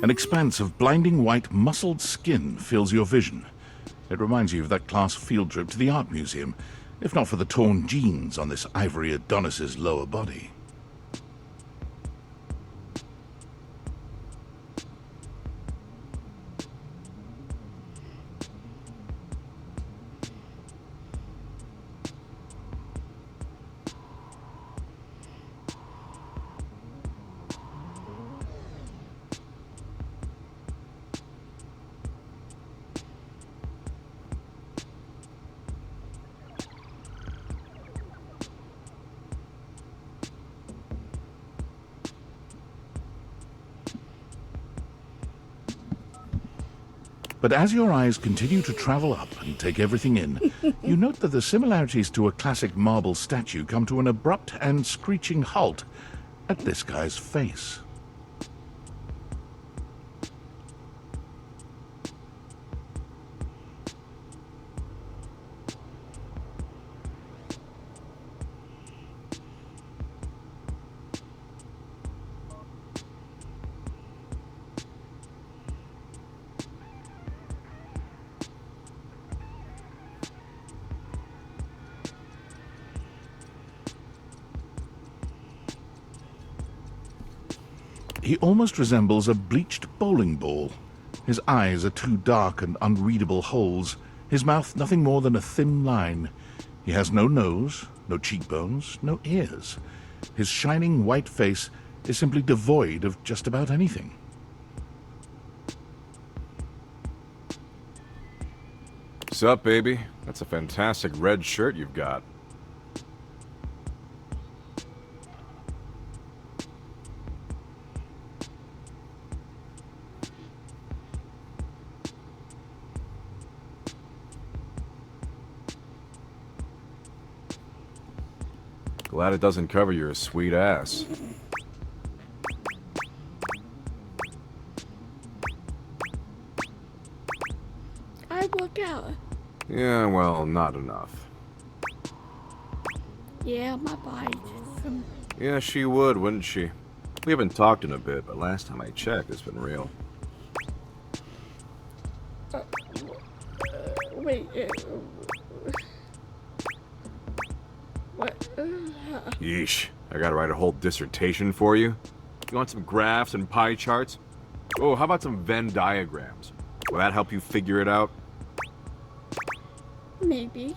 An expanse of blinding white, muscled skin fills your vision. It reminds you of that class field trip to the art museum, if not for the torn jeans on this ivory Adonis's lower body. But as your eyes continue to travel up and take everything in, you note that the similarities to a classic marble statue come to an abrupt and screeching halt at this guy's face. He almost resembles a bleached bowling ball. His eyes are two dark and unreadable holes, his mouth nothing more than a thin line. He has no nose, no cheekbones, no ears. His shining white face is simply devoid of just about anything. Sup, baby? That's a fantastic red shirt you've got. Glad it doesn't cover your sweet ass. I work out. Yeah, well, not enough. Yeah, my body just Yeah, she would, wouldn't she? We haven't talked in a bit, but last time I checked, it's been real. wait. What? Yeesh, I gotta write a whole dissertation for you? You want some graphs and pie charts? Oh, how about some Venn diagrams? Will that help you figure it out? Maybe.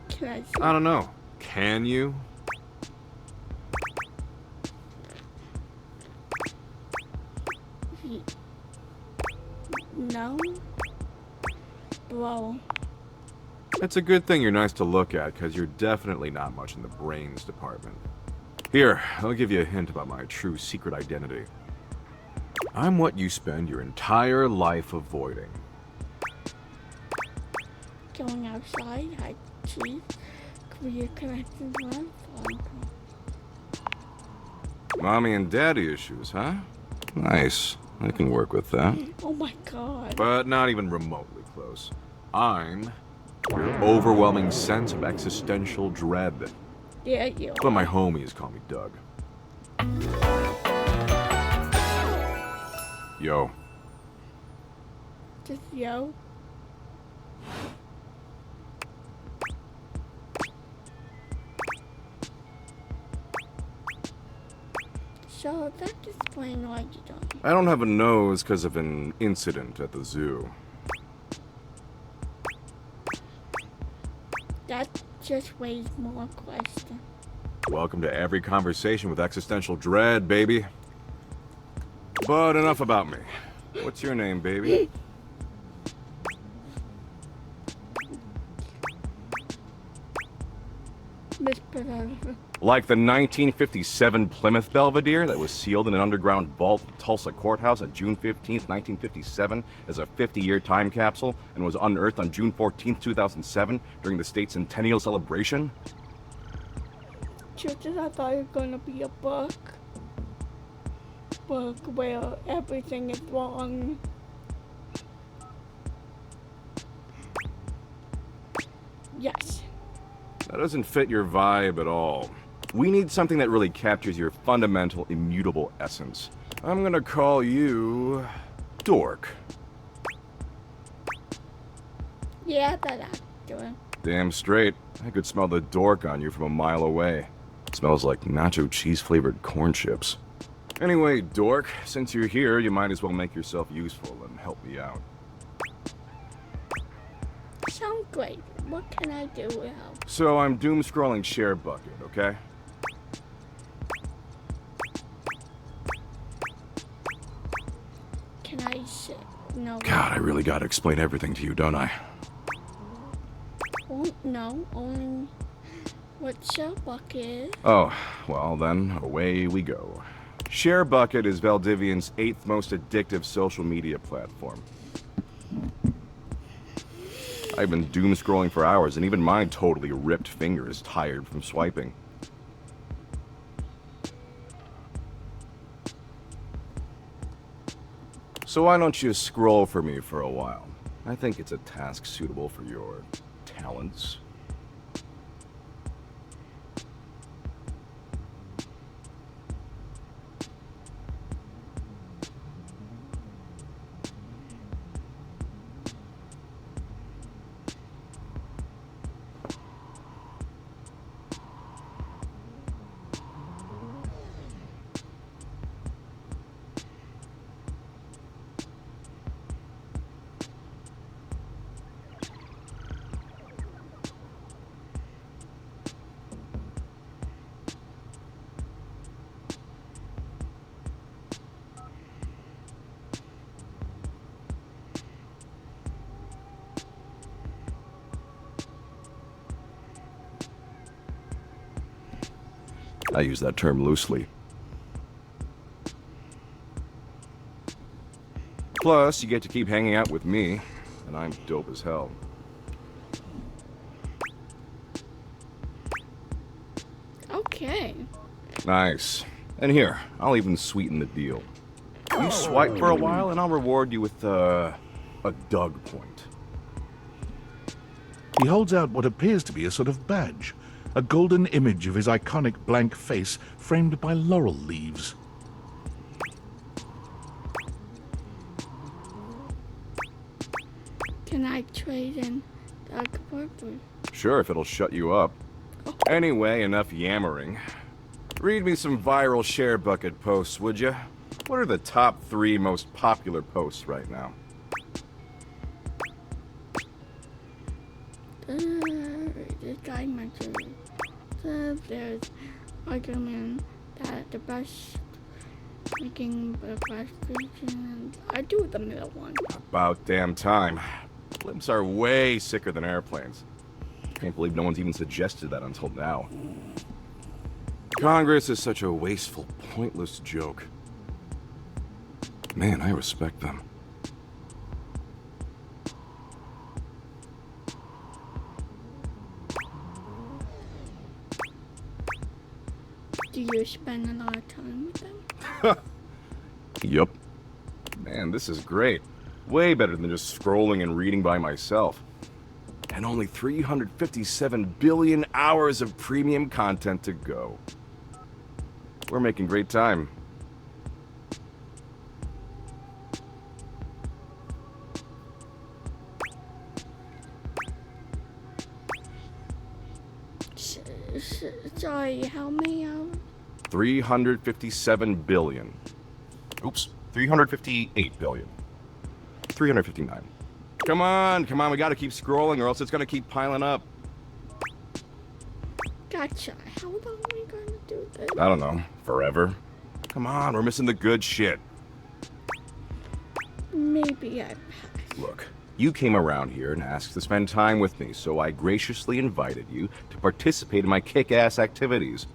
Can I see? I don't know. Can you? No. Bro. It's a good thing you're nice to look at, because you're definitely not much in the brains department. Here, I'll give you a hint about my true secret identity. I'm what you spend your entire life avoiding. Going outside, hide trees, career connections, run, falling. Mommy and daddy issues, huh? Nice. I can work with that. Oh my god. But not even remotely close. I'm your overwhelming sense of existential dread. Yeah, you But my homies call me Doug. Yo. Just yo. So that explains why you don't. I don't have a nose because of an incident at the zoo. That just raises more questions. Welcome to every conversation with existential dread, baby. But enough about me. What's your name, baby? Miss Banana. Like the 1957 Plymouth Belvedere that was sealed in an underground vault at Tulsa Courthouse on June 15th, 1957 as a 50-year time capsule and was unearthed on June 14th, 2007 during the state's centennial celebration? Just I thought it was gonna be a book. Book where everything is wrong. Yes. That doesn't fit your vibe at all. We need something that really captures your fundamental, immutable essence. I'm gonna call you... Dork. Yeah, that I'm doing. Damn straight. I could smell the dork on you from a mile away. Smells like nacho cheese-flavored corn chips. Anyway, Dork, since you're here, you might as well make yourself useful and help me out. Sounds great. What can I do to help? So I'm doom-scrolling Share Bucket, okay? Can I sit? No. God, I really gotta explain everything to you, don't I? Oh, no, only what Share Bucket is. Oh, well then, away we go. Share Bucket is Valdivian's 8th most addictive social media platform. I've been doom-scrolling for hours, and even my totally ripped finger is tired from swiping. So why don't you scroll for me for a while? I think it's a task suitable for your talents. I use that term loosely. Plus, you get to keep hanging out with me, and I'm dope as hell. Okay. Nice. And here, I'll even sweeten the deal. You swipe for a while, and I'll reward you with, a Doug point. He holds out what appears to be a sort of badge, a golden image of his iconic blank face framed by laurel leaves. Can I trade in Doug Purple? Sure, if it'll shut you up. Anyway, enough yammering. Read me some viral share bucket posts, would you? What are the top 3 most popular posts right now? The guy mentioned there's argument that the best making the best region. I do the middle one. About damn time. Blimps are way sicker than airplanes. Can't believe no one's even suggested that until now. Congress is such a wasteful, pointless joke. Man, I respect them. Do you spend a lot of time with them? Yup. Man, this is great. Way better than just scrolling and reading by myself. And only 357 billion hours of premium content to go. We're making great time. Sorry, how many hours? 357 billion. Oops, 358 billion. 359. Come on, we gotta keep scrolling or else it's gonna keep piling up. Gotcha. How long are we gonna do this? I don't know, forever? Come on, we're missing the good shit. Maybe I pass. Look, you came around here and asked to spend time with me, so I graciously invited you to participate in my kick-ass activities.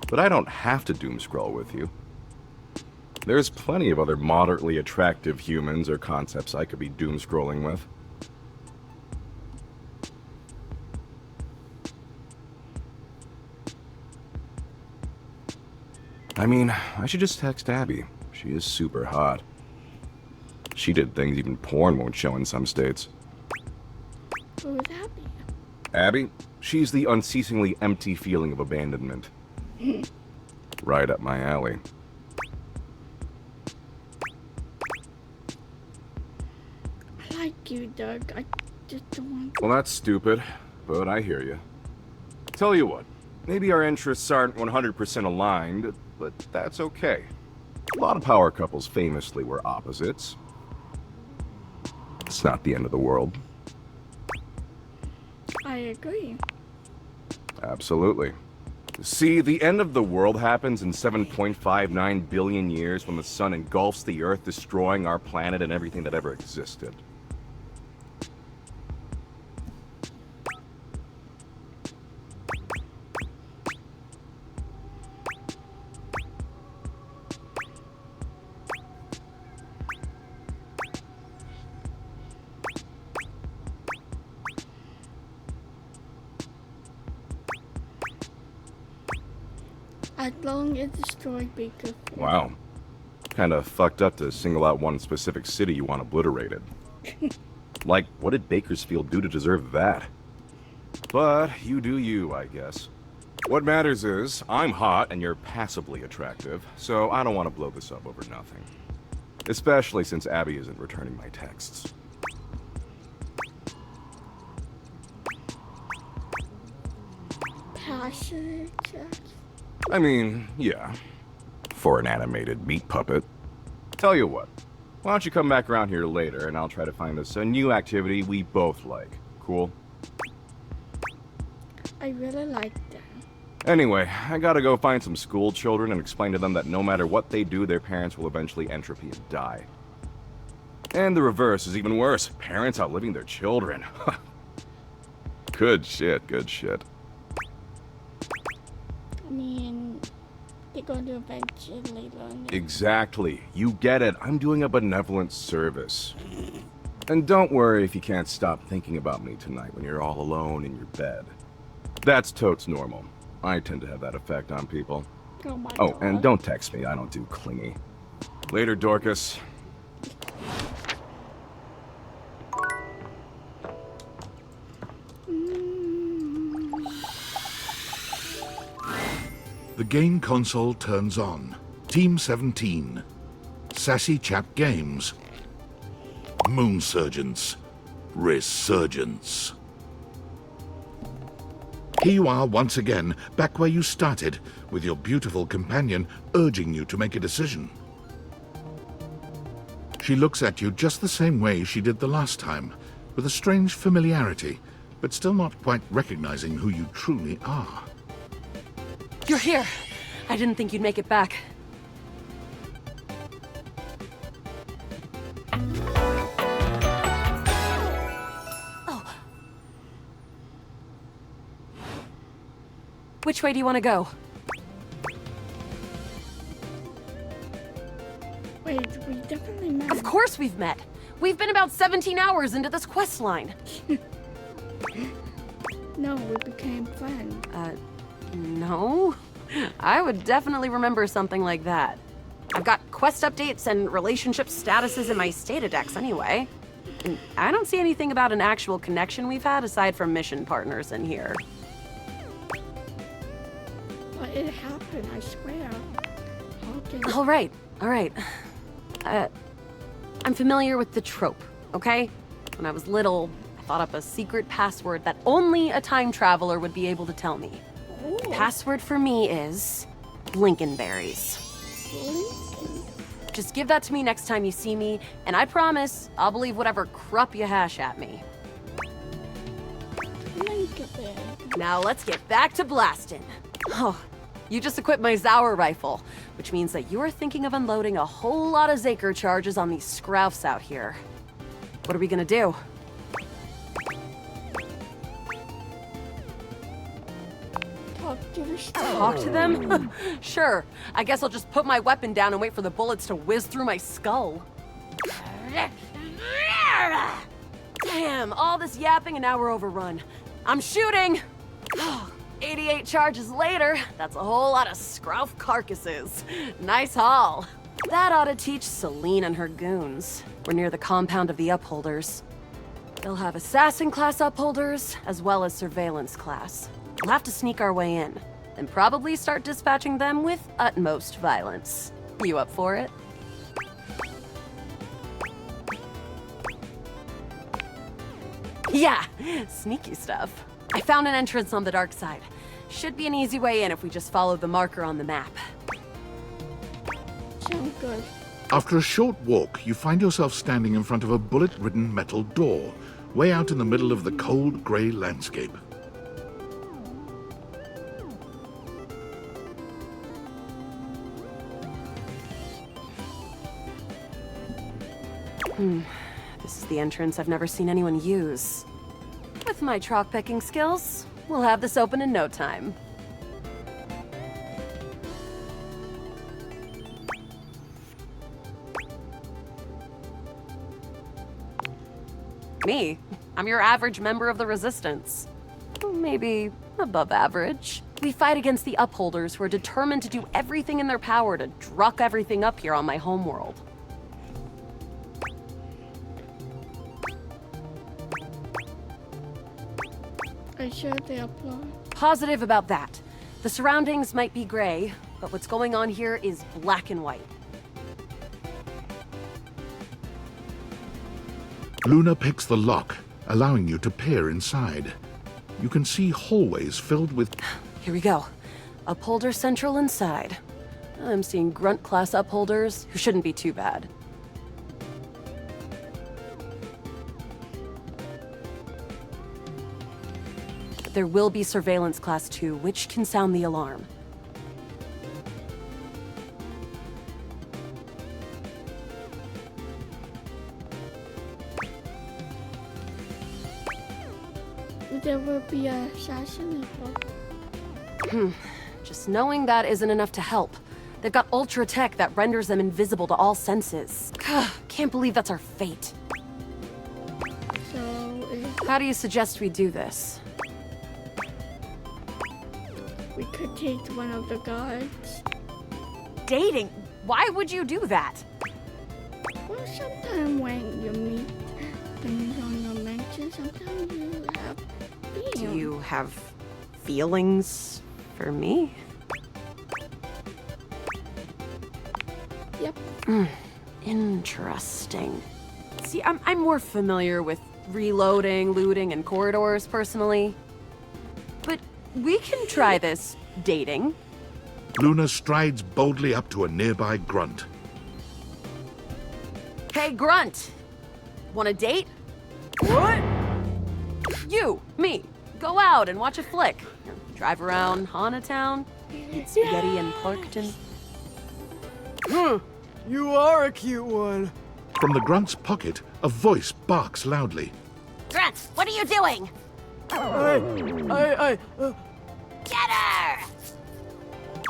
But I don't have to doom scroll with you. There's plenty of other moderately attractive humans or concepts I could be doom scrolling with. I mean, I should just text Abby. She is super hot. She did things even porn won't show in some states. Who's Abby? Abby? She's the unceasingly empty feeling of abandonment. Right up my alley. I like you, Doug. I just don't want to. Well, that's stupid, but I hear you. Tell you what, maybe our interests aren't 100% aligned, but that's okay. A lot of power couples famously were opposites. It's not the end of the world. I agree. Absolutely. See, the end of the world happens in 7.59 billion years when the sun engulfs the Earth, destroying our planet and everything that ever existed. As long as destroyed Bakersfield. Wow. Kinda fucked up to single out one specific city you want obliterated. Like, what did Bakersfield do to deserve that? But you do you, I guess. What matters is, I'm hot and you're passably attractive, so I don't want to blow this up over nothing. Especially since Abby isn't returning my texts. Passionate sex. I mean, yeah. For an animated meat puppet. Tell you what, why don't you come back around here later and I'll try to find us a new activity we both like. Cool? I really like that. Anyway, I gotta go find some school children and explain to them that no matter what they do, their parents will eventually entropy and die. And the reverse is even worse. Parents outliving their children. Good shit, good shit. I mean, they're going to eventually learn it. Exactly. You get it. I'm doing a benevolent service. And don't worry if you can't stop thinking about me tonight when you're all alone in your bed. That's totes normal. I tend to have that effect on people. Oh my Oh, god. and don't text me. I don't do clingy. Later, Dorcas. The game console turns on. Team 17. Sassy Chap Games. Moon Surgeons. Resurgence. Here you are once again, back where you started, with your beautiful companion urging you to make a decision. She looks at you just the same way she did the last time, with a strange familiarity, but still not quite recognizing who you truly are. You're here. I didn't think you'd make it back. Oh. Which way do you want to go? Wait, we definitely met. Of course we've met. We've been about 17 hours into this quest line. No, we became friends. No. I would definitely remember something like that. I've got quest updates and relationship statuses in my Statadex anyway. And I don't see anything about an actual connection we've had aside from mission partners in here. But it happened, I swear. Okay. All right. I'm familiar with the trope, okay? When I was little, I thought up a secret password that only a time traveler would be able to tell me. The password for me is Lincolnberries. Just give that to me next time you see me, and I promise I'll believe whatever crap you hash at me. Now let's get back to blasting. Oh, you just equipped my Zauer rifle, which means that you're thinking of unloading a whole lot of Zaker charges on these scroufs out here. What are we gonna do? Talk to them? Sure. I guess I'll just put my weapon down and wait for the bullets to whiz through my skull. Damn, all this yapping and now we're overrun. I'm shooting! 88 charges later, that's a whole lot of scrouf carcasses. Nice haul. That ought to teach Celine and her goons. We're near the compound of the Upholders. They'll have assassin class Upholders, as well as surveillance class. We'll have to sneak our way in, and probably start dispatching them with utmost violence. You up for it? Yeah, sneaky stuff. I found an entrance on the dark side. Should be an easy way in if we just follow the marker on the map. Sounds good. After a short walk, you find yourself standing in front of a bullet-ridden metal door, way out in the middle of the cold, grey landscape. This is the entrance I've never seen anyone use. With my chalk picking skills, we'll have this open in no time. Me? I'm your average member of the Resistance. Maybe above average. We fight against the Upholders who are determined to do everything in their power to druck everything up here on my homeworld. Are you sure they apply? Positive about that. The surroundings might be gray, but what's going on here is black and white. Luna picks the lock, allowing you to peer inside. You can see hallways filled with... Here we go. Upholder Central inside. I'm seeing grunt class upholders who shouldn't be too bad. But there will be surveillance class 2, which can sound the alarm. There will be an assassin as well. Just knowing that isn't enough to help. They've got ultra tech that renders them invisible to all senses. Can't believe that's our fate. So, how do you suggest we do this? we could take one of the guards. Dating? Why would you do that? Well, sometimes when you meet things on your mention, sometimes you have feelings. Do you have feelings for me? Yep. Interesting. See, I'm more familiar with reloading, looting, and corridors personally. But we can try this dating. Luna strides boldly up to a nearby grunt. Hey, Grunt! Want a date? What? You, me, go out and watch a flick. Drive around Hana Town, eat spaghetti in Parkton. You are a cute one. From the grunt's pocket, a voice barks loudly. Grunt, what are you doing? Get her!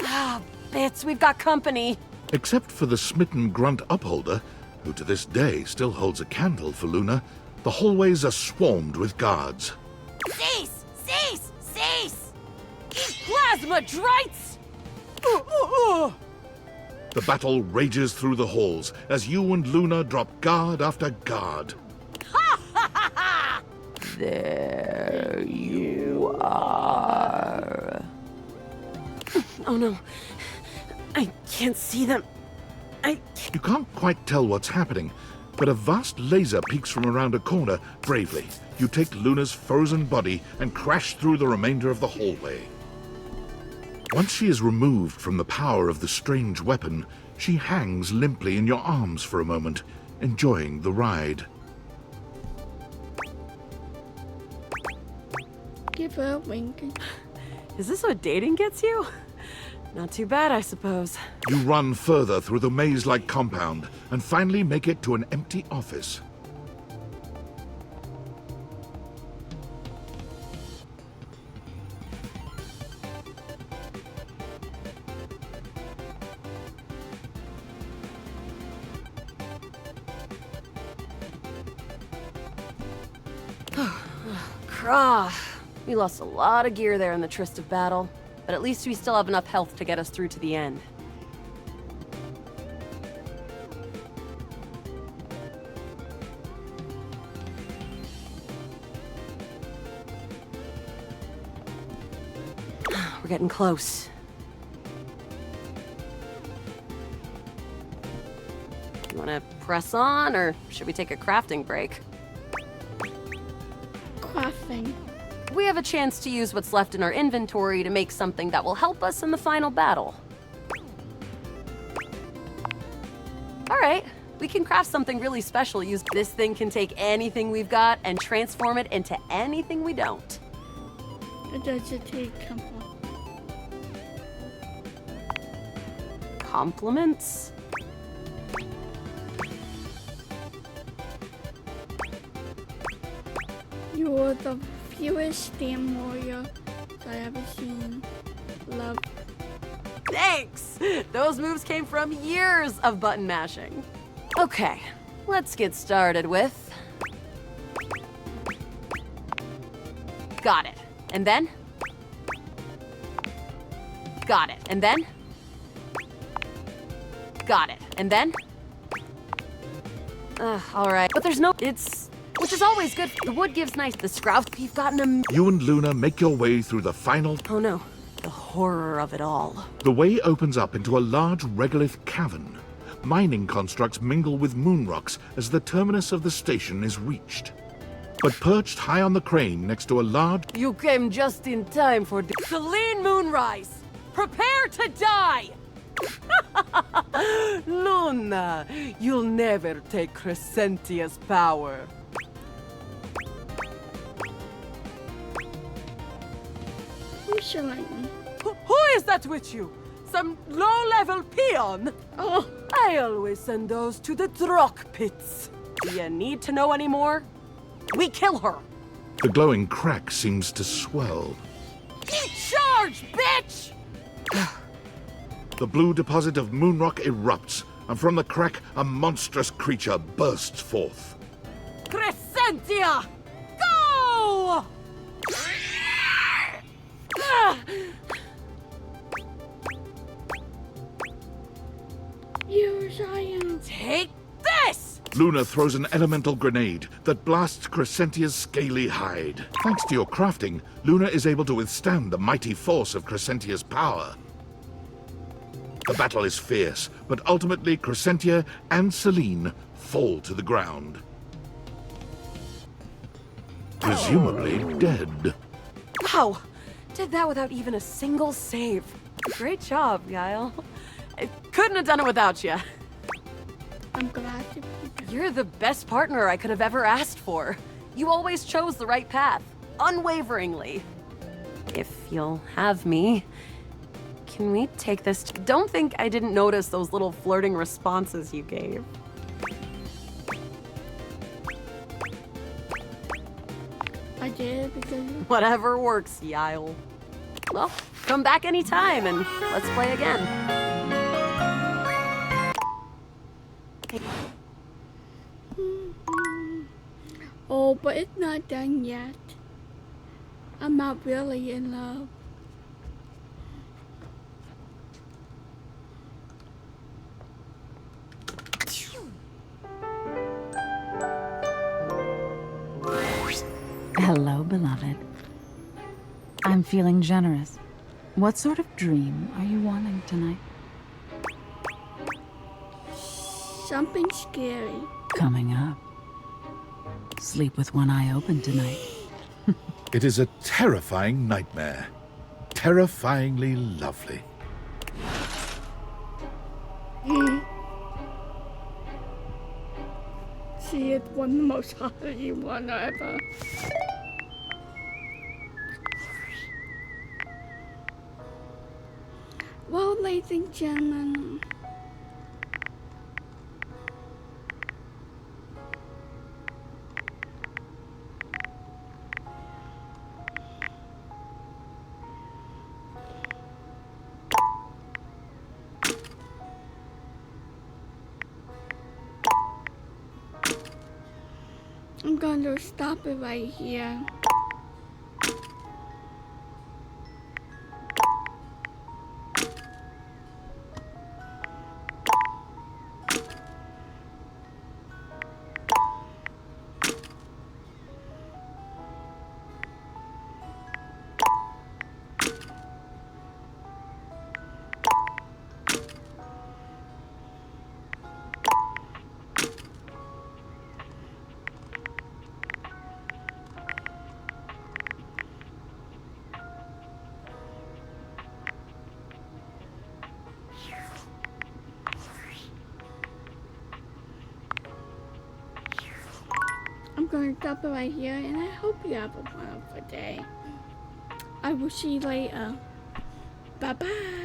Ah, bits, we've got company. Except for the smitten grunt upholder, who to this day still holds a candle for Luna, the hallways are swarmed with guards. Cease! Cease! Cease! Plasma drites! The battle rages through the halls as you and Luna drop guard after guard. There you are. Oh no. I can't see them. You can't quite tell what's happening, but a vast laser peeks from around a corner. Bravely, you take Luna's frozen body and crash through the remainder of the hallway. Once she is removed from the power of the strange weapon, she hangs limply in your arms for a moment, enjoying the ride. Give her a wink. Is this what dating gets you? Not too bad, I suppose. You run further through the maze-like compound and finally make it to an empty office. Krah. We lost a lot of gear there in the tryst of battle, but at least we still have enough health to get us through to the end. We're getting close. You want to press on, or should we take a crafting break? Crafting. We have a chance to use what's left in our inventory to make something that will help us in the final battle. All right, we can craft something really special. This thing can take anything we've got and transform it into anything we don't. It does take compliments? You're the fewest damn warrior I ever seen. Love. Thanks! Those moves came from years of button mashing. Okay, let's get started with... Got it. And then? Got it. And then? Got it. And then? All right. But there's no... Which is always good. The wood gives nice. The scrout, we've gotten a... You and Luna make your way through the final... Oh no. The horror of it all. The way opens up into a large regolith cavern. Mining constructs mingle with moon rocks as the terminus of the station is reached. But perched high on the crane next to a large... You came just in time for the Selene Moonrise! Prepare to die! Luna, you'll never take Crescentia's power. Who is that with you? Some low-level peon? Oh, I always send those to the Drock pits. Do you need to know any more? We kill her. The glowing crack seems to swell. Keep charge, bitch! The blue deposit of moonrock erupts, and from the crack, a monstrous creature bursts forth. Crescentia! Go! Luna throws an elemental grenade that blasts Crescentia's scaly hide. Thanks to your crafting, Luna is able to withstand the mighty force of Crescentia's power. The battle is fierce, but ultimately Crescentia and Celine fall to the ground. Presumably dead. Wow! Did that without even a single save. Great job, Guile. I couldn't have done it without you. I'm glad to be here. You're the best partner I could have ever asked for. You always chose the right path, unwaveringly. If you'll have me, can we take this? Don't think I didn't notice those little flirting responses you gave. I did because... Whatever works, Yile. Well, come back anytime and let's play again. Oh, but it's not done yet. I'm not really in love. Hello, beloved. I'm feeling generous. What sort of dream are you wanting tonight? Something scary. Coming up. Sleep with one eye open tonight. It is a terrifying nightmare. Terrifyingly lovely. See, it's one of the most hottie one ever. Well, ladies and gentlemen, I'm going to stop it right here. I'm going to stop it right here, and I hope you have a wonderful day. I will see you later. Bye-bye.